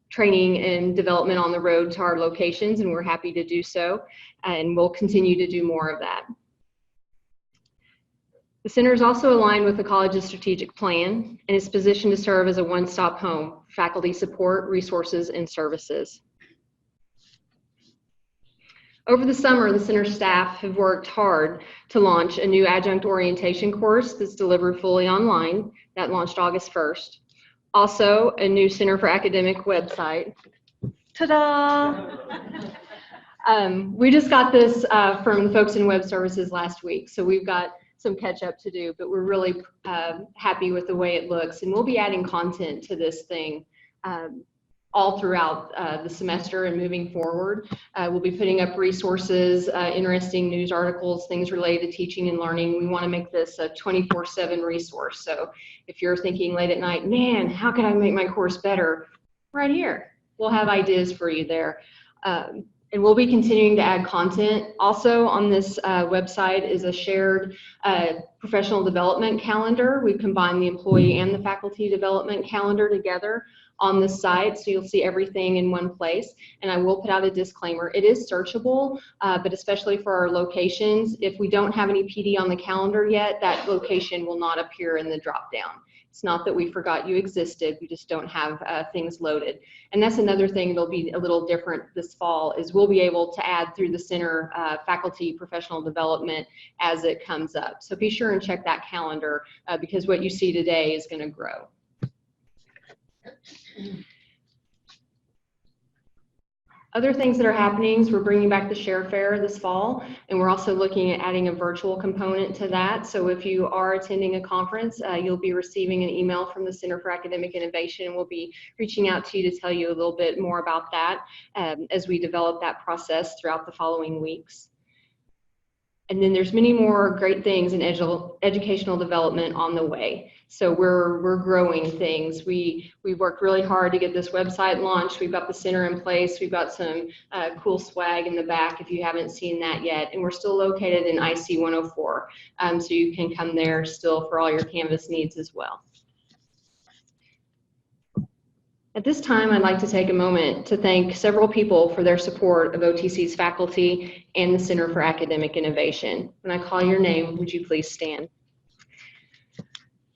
training and development on the road to our locations, and we're happy to do so, and we'll continue to do more of that. The center is also aligned with the college's strategic plan and is positioned to serve as a one-stop home, faculty support, resources, and services. Over the summer, the center staff have worked hard to launch a new adjunct orientation course that's delivered fully online. That launched August 1st. Also, a new Center for Academic website. Ta-da! We just got this from the folks in web services last week, so we've got some catch up to do, but we're really happy with the way it looks, and we'll be adding content to this thing all throughout the semester and moving forward. We'll be putting up resources, interesting news articles, things related to teaching and learning. We want to make this a 24/7 resource. So if you're thinking late at night, man, how can I make my course better? Right here, we'll have ideas for you there. And we'll be continuing to add content. Also on this website is a shared professional development calendar. We've combined the employee and the faculty development calendar together on this site, so you'll see everything in one place. And I will put out a disclaimer. It is searchable, but especially for our locations, if we don't have any PD on the calendar yet, that location will not appear in the drop-down. It's not that we forgot you existed, we just don't have things loaded. And that's another thing that'll be a little different this fall, is we'll be able to add through the center faculty professional development as it comes up. So be sure and check that calendar because what you see today is going to grow. Other things that are happening is we're bringing back the Share Fair this fall, and we're also looking at adding a virtual component to that. So if you are attending a conference, you'll be receiving an email from the Center for Academic Innovation, and we'll be reaching out to you to tell you a little bit more about that as we develop that process throughout the following weeks. And then there's many more great things in educational development on the way. So we're growing things. We worked really hard to get this website launched. We've got the center in place. We've got some cool swag in the back if you haven't seen that yet. And we're still located in IC 104. So you can come there still for all your Canvas needs as well. At this time, I'd like to take a moment to thank several people for their support of OTC's faculty and the Center for Academic Innovation. When I call your name, would you please stand?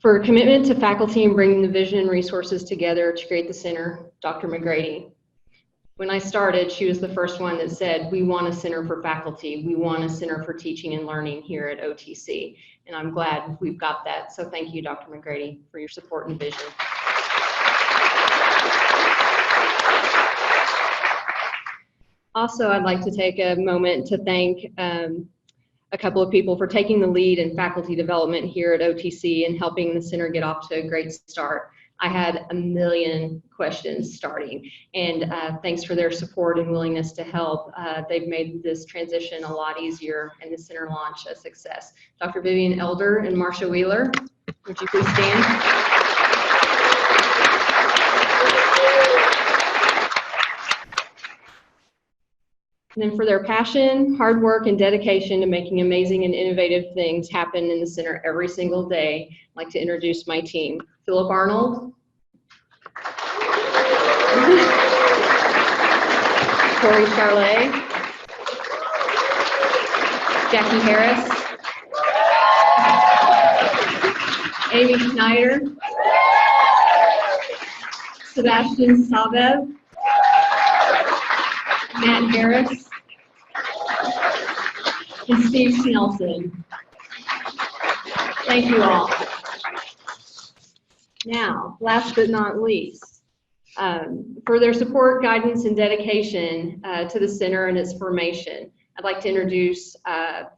For commitment to faculty and bringing the vision and resources together to create the center, Dr. McGrady. When I started, she was the first one that said, we want a center for faculty. We want a center for teaching and learning here at OTC. And I'm glad we've got that. So thank you, Dr. McGrady, for your support and vision. Also, I'd like to take a moment to thank a couple of people for taking the lead in faculty development here at OTC and helping the center get off to a great start. I had a million questions starting, and thanks for their support and willingness to help. They've made this transition a lot easier and the center launch a success. Dr. Vivian Elder and Marsha Wheeler, would you please stand? And then for their passion, hard work, and dedication to making amazing and innovative things happen in the center every single day, I'd like to introduce my team. Philip Arnold. Tori Charlet, Jackie Harris, Amy Schneider, Sebastian Savev, Matt Harris, and Steve Snelson. Thank you all. Now, last but not least, for their support, guidance, and dedication to the center and its formation, I'd like to introduce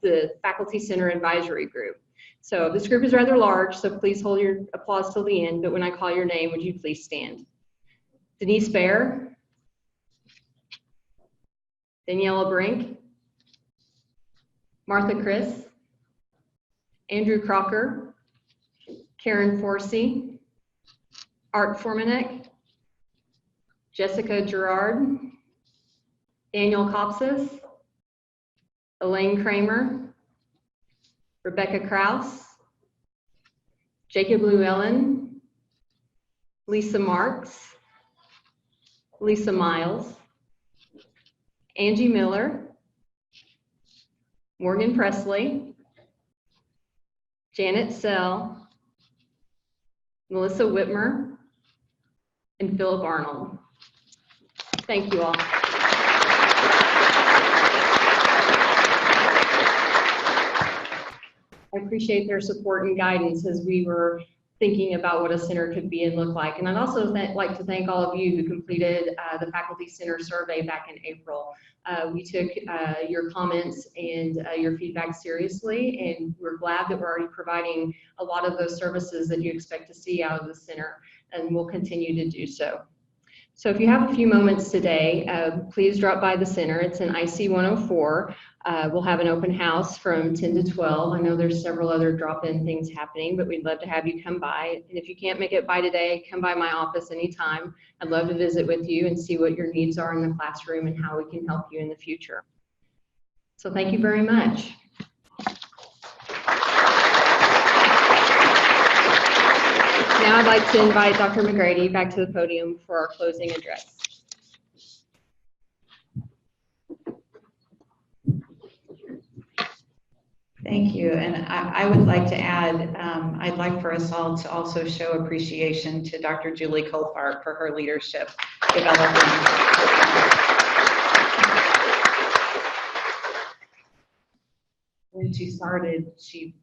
the Faculty Center Advisory Group. So this group is rather large, so please hold your applause till the end, but when I call your name, would you please stand? Denise Baer, Daniela Brink, Martha Chris, Andrew Crocker, Karen Forsey, Art Formanek, Jessica Gerard, Daniel Kopsis, Elaine Kramer, Rebecca Kraus, Jacob Llewellyn, Lisa Marks, Lisa Miles, Angie Miller, Morgan Presley, Janet Sell, Melissa Whitmer, and Philip Arnold. Thank you all. I appreciate their support and guidance as we were thinking about what a center could be and look like. And I'd also like to thank all of you who completed the Faculty Center survey back in April. We took your comments and your feedback seriously, and we're glad that we're already providing a lot of those services that you expect to see out of the center, and we'll continue to do so. So if you have a few moments today, please drop by the center. It's in IC 104. We'll have an open house from 10 to 12. I know there's several other drop-in things happening, but we'd love to have you come by. And if you can't make it by today, come by my office anytime. I'd love to visit with you and see what your needs are in the classroom and how we can help you in the future. So thank you very much. Now I'd like to invite Dr. McGrady back to the podium for our closing address. Thank you. And I would like to add, I'd like for us all to also show appreciation to Dr. Julie Coltharp for her leadership developing. When she started, she,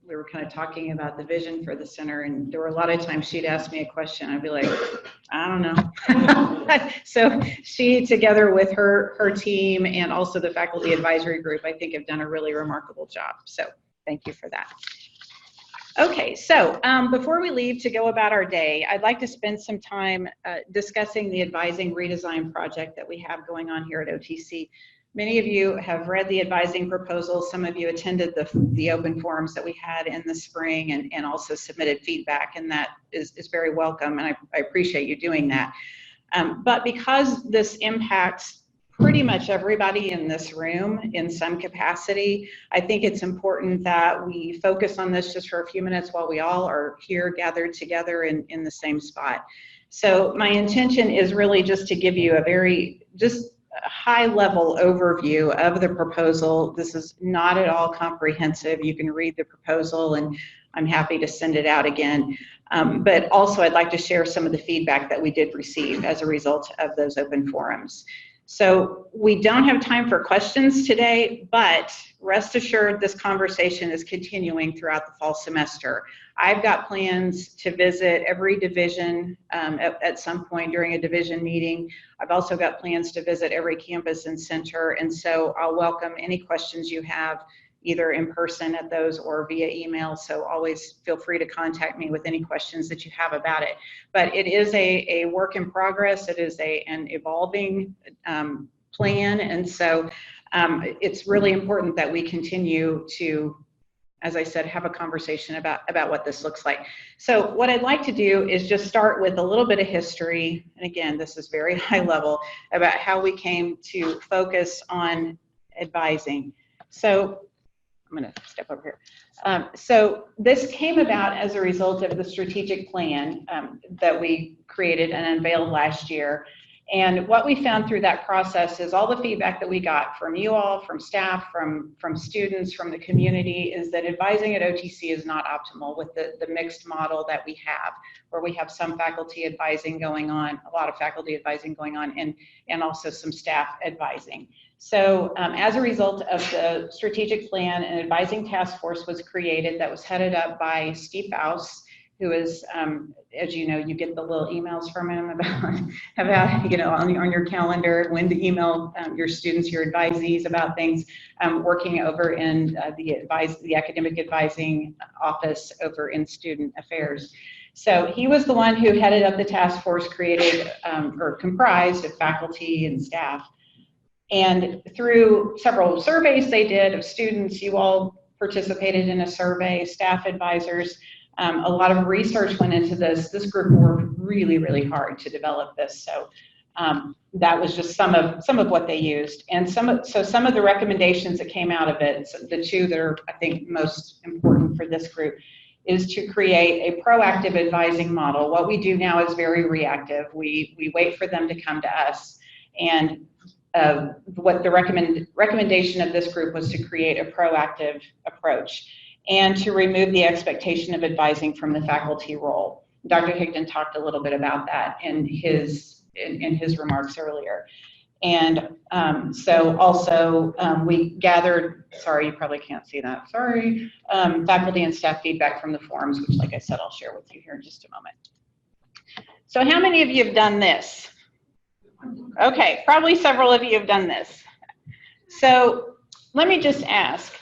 we were kind of talking about the vision for the center, and there were a lot of times she'd ask me a question. I'd be like, I don't know. So she, together with her team and also the faculty advisory group, I think have done a really remarkable job. So thank you for that. Okay, so before we leave to go about our day, I'd like to spend some time discussing the advising redesign project that we have going on here at OTC. Many of you have read the advising proposal. Some of you attended the open forums that we had in the spring and also submitted feedback, and that is very welcome, and I appreciate you doing that. But because this impacts pretty much everybody in this room in some capacity, I think it's important that we focus on this just for a few minutes while we all are here gathered together in the same spot. So my intention is really just to give you a high-level overview of the proposal. This is not at all comprehensive. You can read the proposal, and I'm happy to send it out again. But also, I'd like to share some of the feedback that we did receive as a result of those open forums. So we don't have time for questions today, but rest assured this conversation is continuing throughout the fall semester. I've got plans to visit every division at some point during a division meeting. I've also got plans to visit every campus and center, and so I'll welcome any questions you have either in person at those or via email. So always feel free to contact me with any questions that you have about it. But it is a work in progress. It is an evolving plan. And so it's really important that we continue to, as I said, have a conversation about what this looks like. So what I'd like to do is just start with a little bit of history. And again, this is very high level about how we came to focus on advising. So I'm going to step over here. So this came about as a result of the strategic plan that we created and unveiled last year. And what we found through that process is all the feedback that we got from you all, from staff, from students, from the community, is that advising at OTC is not optimal with the mixed model that we have, where we have some faculty advising going on, a lot of faculty advising going on, and also some staff advising. So as a result of the strategic plan, an advising task force was created that was headed up by Steve Faust, who is, as you know, you get the little emails from him about you know, on your calendar when to email your students, your advisees about things, working over in the academic advising office over in student affairs. So he was the one who headed up the task force created or comprised of faculty and staff. And through several surveys they did of students, you all participated in a survey, staff advisors, a lot of research went into this. This group worked really, really hard to develop this. So that was just some of what they used. And some of the recommendations that came out of it, so the two that are, I think, most important for this group, is to create a proactive advising model. What we do now is very reactive. We wait for them to come to us. And what the recommendation of this group was to create a proactive approach and to remove the expectation of advising from the faculty role. Dr. Higdon talked a little bit about that in his remarks earlier. And so also we gathered, sorry, you probably can't see that, sorry, faculty and staff feedback from the forums, which, like I said, I'll share with you here in just a moment. So how many of you have done this? Okay, probably several of you have done this. So let me just ask,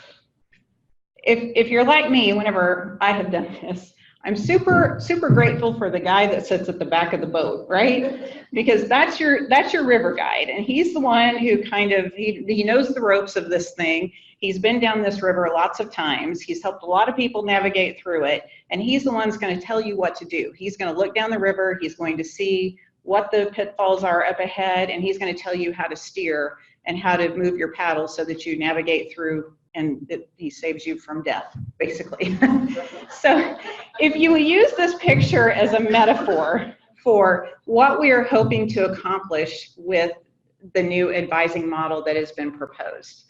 if you're like me, whenever I have done this, I'm super, super grateful for the guy that sits at the back of the boat, right? Because that's your river guide, and he's the one who kind of, he knows the ropes of this thing. He's been down this river lots of times. He's helped a lot of people navigate through it, and he's the one who's going to tell you what to do. He's going to look down the river, he's going to see what the pitfalls are up ahead, and he's going to tell you how to steer and how to move your paddle so that you navigate through, and he saves you from death, basically. So if you use this picture as a metaphor for what we are hoping to accomplish with the new advising model that has been proposed,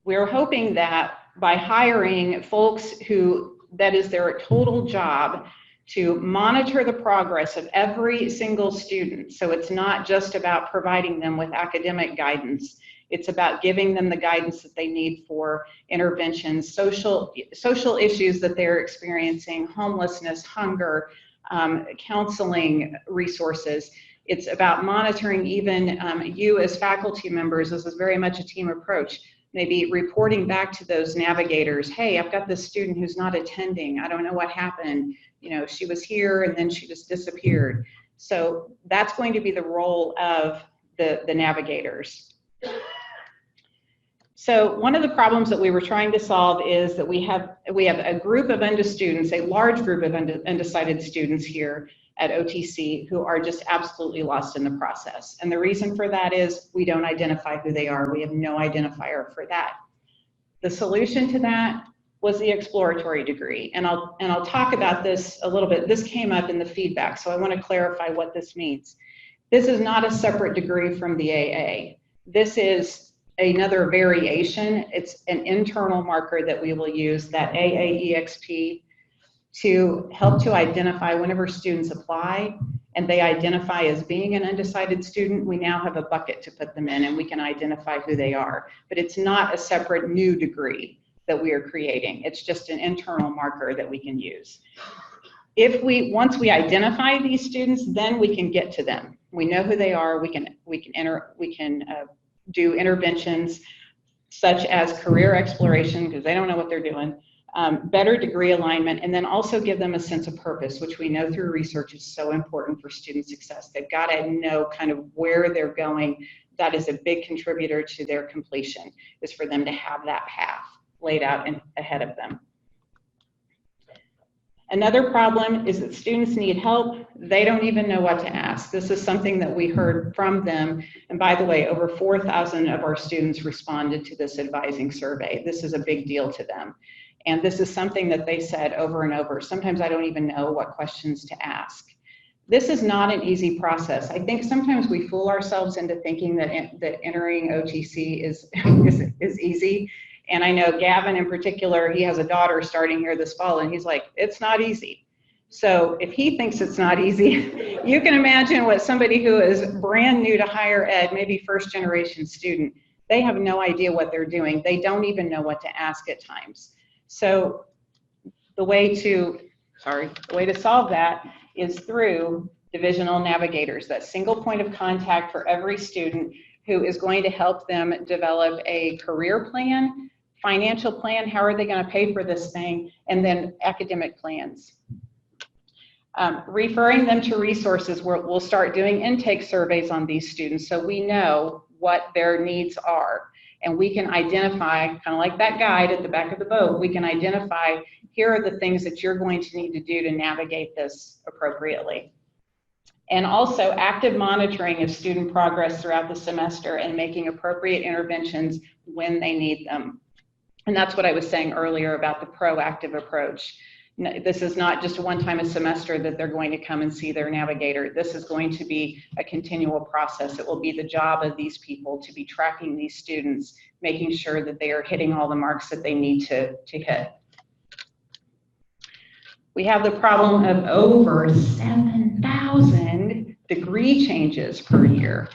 we're hoping that by hiring folks who, that is their total job, to monitor the progress of every single student. So it's not just about providing them with academic guidance. It's about giving them the guidance that they need for interventions, social issues that they're experiencing, homelessness, hunger, counseling resources. It's about monitoring even you as faculty members. This is very much a team approach. Maybe reporting back to those navigators, hey, I've got this student who's not attending. I don't know what happened. You know, she was here and then she just disappeared. So that's going to be the role of the navigators. So one of the problems that we were trying to solve is that we have a group of students, a large group of undecided students here at OTC who are just absolutely lost in the process. And the reason for that is we don't identify who they are. We have no identifier for that. The solution to that was the exploratory degree. And I'll talk about this a little bit. This came up in the feedback, so I want to clarify what this means. This is not a separate degree from the AA. This is another variation. It's an internal marker that we will use, that AAEXP, to help to identify whenever students apply and they identify as being an undecided student, we now have a bucket to put them in and we can identify who they are. But it's not a separate new degree that we are creating. It's just an internal marker that we can use. Once we identify these students, then we can get to them. We know who they are. We can do interventions such as career exploration, because they don't know what they're doing, better degree alignment, and then also give them a sense of purpose, which we know through research is so important for student success. They've got to know kind of where they're going. That is a big contributor to their completion, is for them to have that path laid out and ahead of them. Another problem is that students need help. They don't even know what to ask. This is something that we heard from them. And by the way, over 4,000 of our students responded to this advising survey. This is a big deal to them. And this is something that they said over and over. Sometimes I don't even know what questions to ask. This is not an easy process. I think sometimes we fool ourselves into thinking that entering OTC is easy. And I know Gavin in particular, he has a daughter starting here this fall, and he's like, it's not easy. So if he thinks it's not easy, you can imagine what somebody who is brand new to higher ed, maybe first generation student, they have no idea what they're doing. They don't even know what to ask at times. So the way to solve that is through divisional navigators, that single point of contact for every student who is going to help them develop a career plan, financial plan, how are they going to pay for this thing, and then academic plans. Referring them to resources where we'll start doing intake surveys on these students so we know what their needs are. And we can identify, kind of like that guide at the back of the boat, we can identify, here are the things that you're going to need to do to navigate this appropriately. And also active monitoring of student progress throughout the semester and making appropriate interventions when they need them. And that's what I was saying earlier about the proactive approach. This is not just a one-time a semester that they're going to come and see their navigator. This is going to be a continual process. It will be the job of these people to be tracking these students, making sure that they are hitting all the marks that they need to hit. We have the problem of over 7,000 degree changes per year.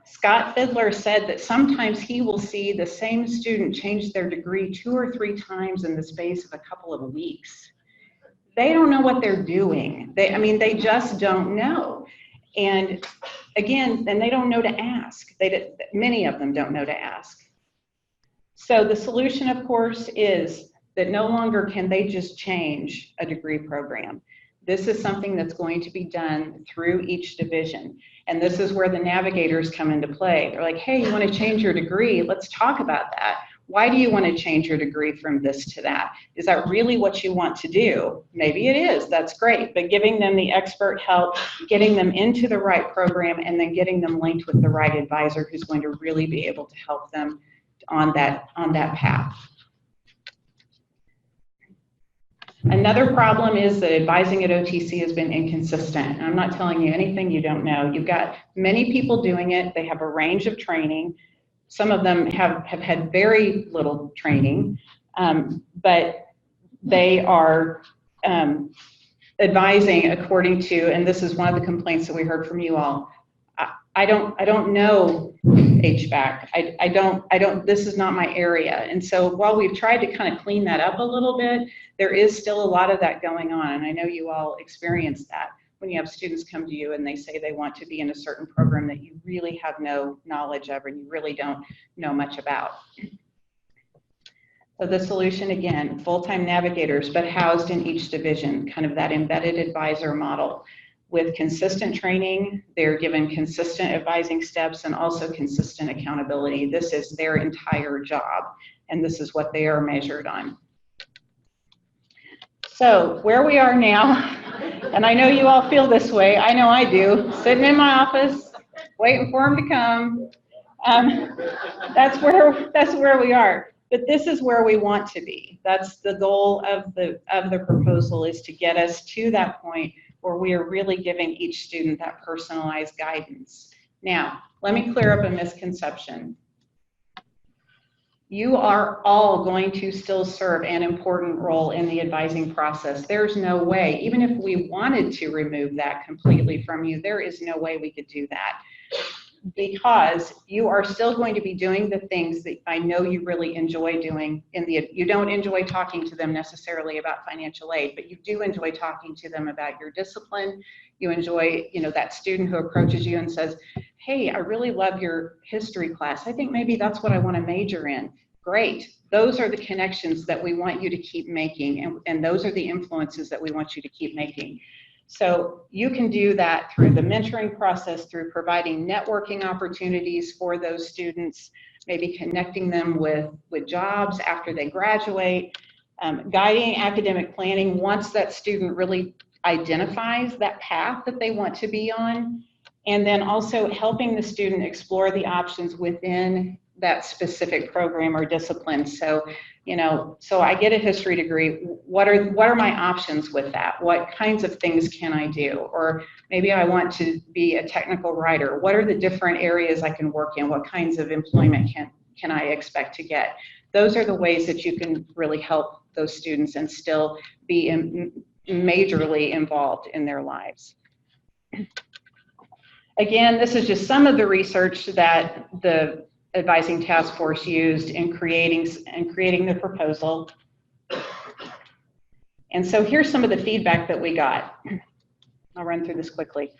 Scott Fiddler said that sometimes he will see the same student change their degree 2 or 3 times in the space of a couple of weeks. They don't know what they're doing. They just don't know. And again, then they don't know to ask. Many of them don't know to ask. So the solution, of course, is that no longer can they just change a degree program. This is something that's going to be done through each division. And this is where the navigators come into play. They're like, hey, you want to change your degree? Let's talk about that. Why do you want to change your degree from this to that? Is that really what you want to do? Maybe it is, that's great, but giving them the expert help, getting them into the right program, and then getting them linked with the right advisor who's going to really be able to help them on that path. Another problem is that advising at OTC has been inconsistent. I'm not telling you anything you don't know. You've got many people doing it. They have a range of training. Some of them have had very little training, but they are advising according to, and this is one of the complaints that we heard from you all, I don't know HVAC. This is not my area. And so while we've tried to kind of clean that up a little bit, there is still a lot of that going on. And I know you all experience that when you have students come to you and they say they want to be in a certain program that you really have no knowledge of and you really don't know much about. So the solution, again, full-time navigators, but housed in each division, kind of that embedded advisor model. With consistent training, they're given consistent advising steps and also consistent accountability. This is their entire job, and this is what they are measured on. So where we are now, and I know you all feel this way, I know I do, sitting in my office, waiting for them to come. That's where we are. But this is where we want to be. That's the goal of the proposal, is to get us to that point where we are really giving each student that personalized guidance. Now, let me clear up a misconception. You are all going to still serve an important role in the advising process. There's no way, even if we wanted to remove that completely from you, there is no way we could do that. Because you are still going to be doing the things that I know you really enjoy doing. You don't enjoy talking to them necessarily about financial aid, but you do enjoy talking to them about your discipline. You enjoy, that student who approaches you and says, hey, I really love your history class. I think maybe that's what I want to major in. Great. Those are the connections that we want you to keep making, and those are the influences that we want you to keep making. So you can do that through the mentoring process, through providing networking opportunities for those students, maybe connecting them with jobs after they graduate, guiding academic planning once that student really identifies that path that they want to be on, and then also helping the student explore the options within that specific program or discipline. So, you know, so I get a history degree. What are my options with that? What kinds of things can I do? Or maybe I want to be a technical writer. What are the different areas I can work in? What kinds of employment can I expect to get? Those are the ways that you can really help those students and still be majorly involved in their lives. Again, this is just some of the research that the advising task force used in creating the proposal. And so here's some of the feedback that we got. I'll run through this quickly.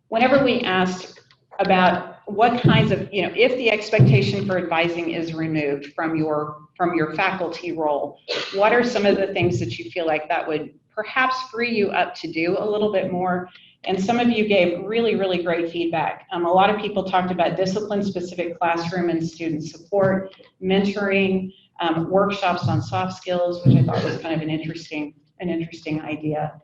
Whenever we asked about what kinds of, you know, if the expectation for advising is removed from your faculty role, what are some of the things that you feel like that would perhaps free you up to do a little bit more? And some of you gave really, really great feedback. A lot of people talked about discipline-specific classroom and student support, mentoring, workshops on soft skills, which I thought was kind of an interesting idea.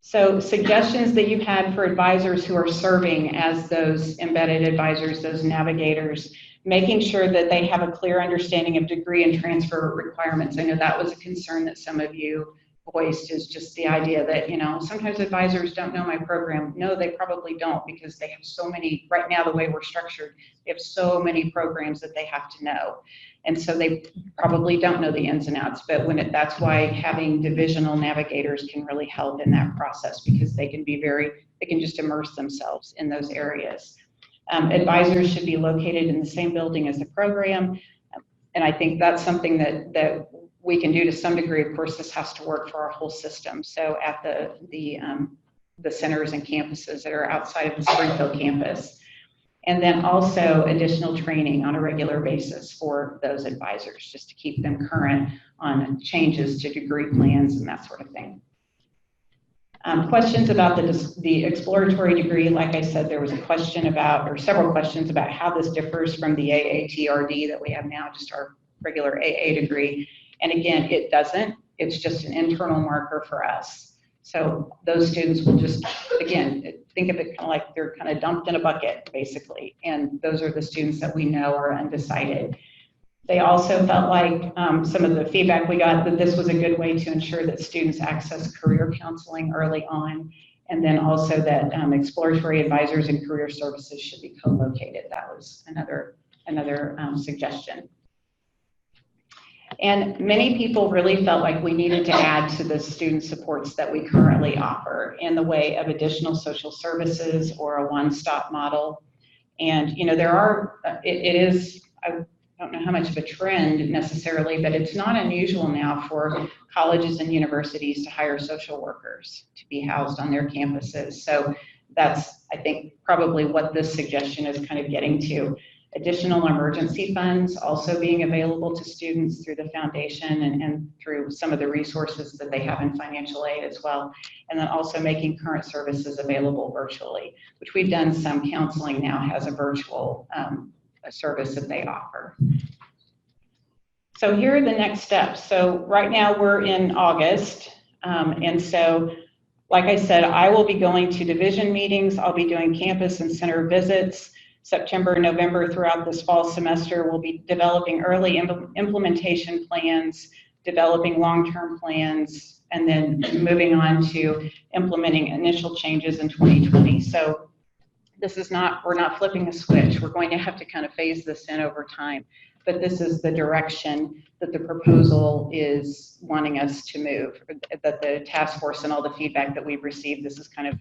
So suggestions that you've had for advisors who are serving as those embedded advisors, those navigators, making sure that they have a clear understanding of degree and transfer requirements. I know that was a concern that some of you voiced, is just the idea that, you know, sometimes advisors don't know my program. No, they probably don't, because they have so many, right now the way we're structured, they have so many programs that they have to know. And so they probably don't know the ins and outs, but that's why having divisional navigators can really help in that process, because they can just immerse themselves in those areas. Advisors should be located in the same building as the program. And I think that's something that we can do to some degree. Of course, this has to work for our whole system. So at the centers and campuses that are outside of the Springfield campus. And then also additional training on a regular basis for those advisors, just to keep them current on changes to degree plans and that sort of thing. Questions about the exploratory degree. Like I said, there was a question about, or several questions about how this differs from the AATRD that we have now, just our regular AA degree. And again, it doesn't. It's just an internal marker for us. So those students will just, again, think of it kind of like they're kind of dumped in a bucket, basically. And those are the students that we know are undecided. They also felt like some of the feedback we got, that this was a good way to ensure that students access career counseling early on. And then also that exploratory advisors and career services should be co-located. That was another suggestion. And many people really felt like we needed to add to the student supports that we currently offer in the way of additional social services or a one-stop model. And, you know, there are, it is, I don't know how much of a trend necessarily, but it's not unusual now for colleges and universities to hire social workers to be housed on their campuses. So that's, I think, probably what this suggestion is kind of getting to. Additional emergency funds also being available to students through the foundation and through some of the resources that they have in financial aid as well. And then also making current services available virtually, which we've done. Some counseling now has a virtual service that they offer. So here are the next steps. So right now we're in August. And so, like I said, I will be going to division meetings. I'll be doing campus and center visits. September, November, throughout this fall semester, we'll be developing early implementation plans, developing long-term plans, and then moving on to implementing initial changes in 2020. So this is not, we're not flipping a switch. We're going to have to kind of phase this in over time. But this is the direction that the proposal is wanting us to move, that the task force and all the feedback that we've received, this is kind of,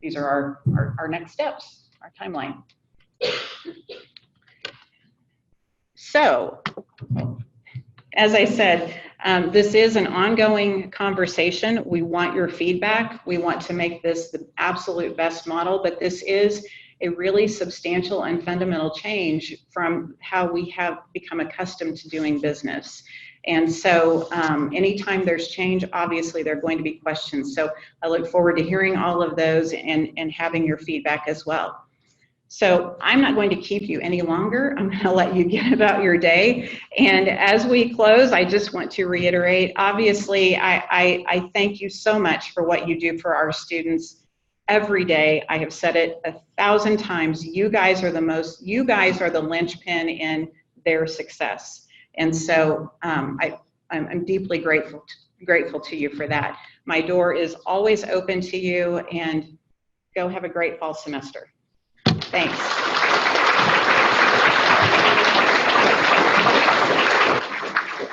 these are our next steps, our timeline. So, as I said, this is an ongoing conversation. We want your feedback. We want to make this the absolute best model, but this is a really substantial and fundamental change from how we have become accustomed to doing business. And so anytime there's change, obviously there are going to be questions. So I look forward to hearing all of those and having your feedback as well. So I'm not going to keep you any longer. I'm going to let you get about your day. And as we close, I just want to reiterate, obviously, I thank you so much for what you do for our students every day. I have said it 1,000 times. You guys are the linchpin in their success. And so I'm deeply grateful to you for that. My door is always open to you, and go have a great fall semester. Thanks.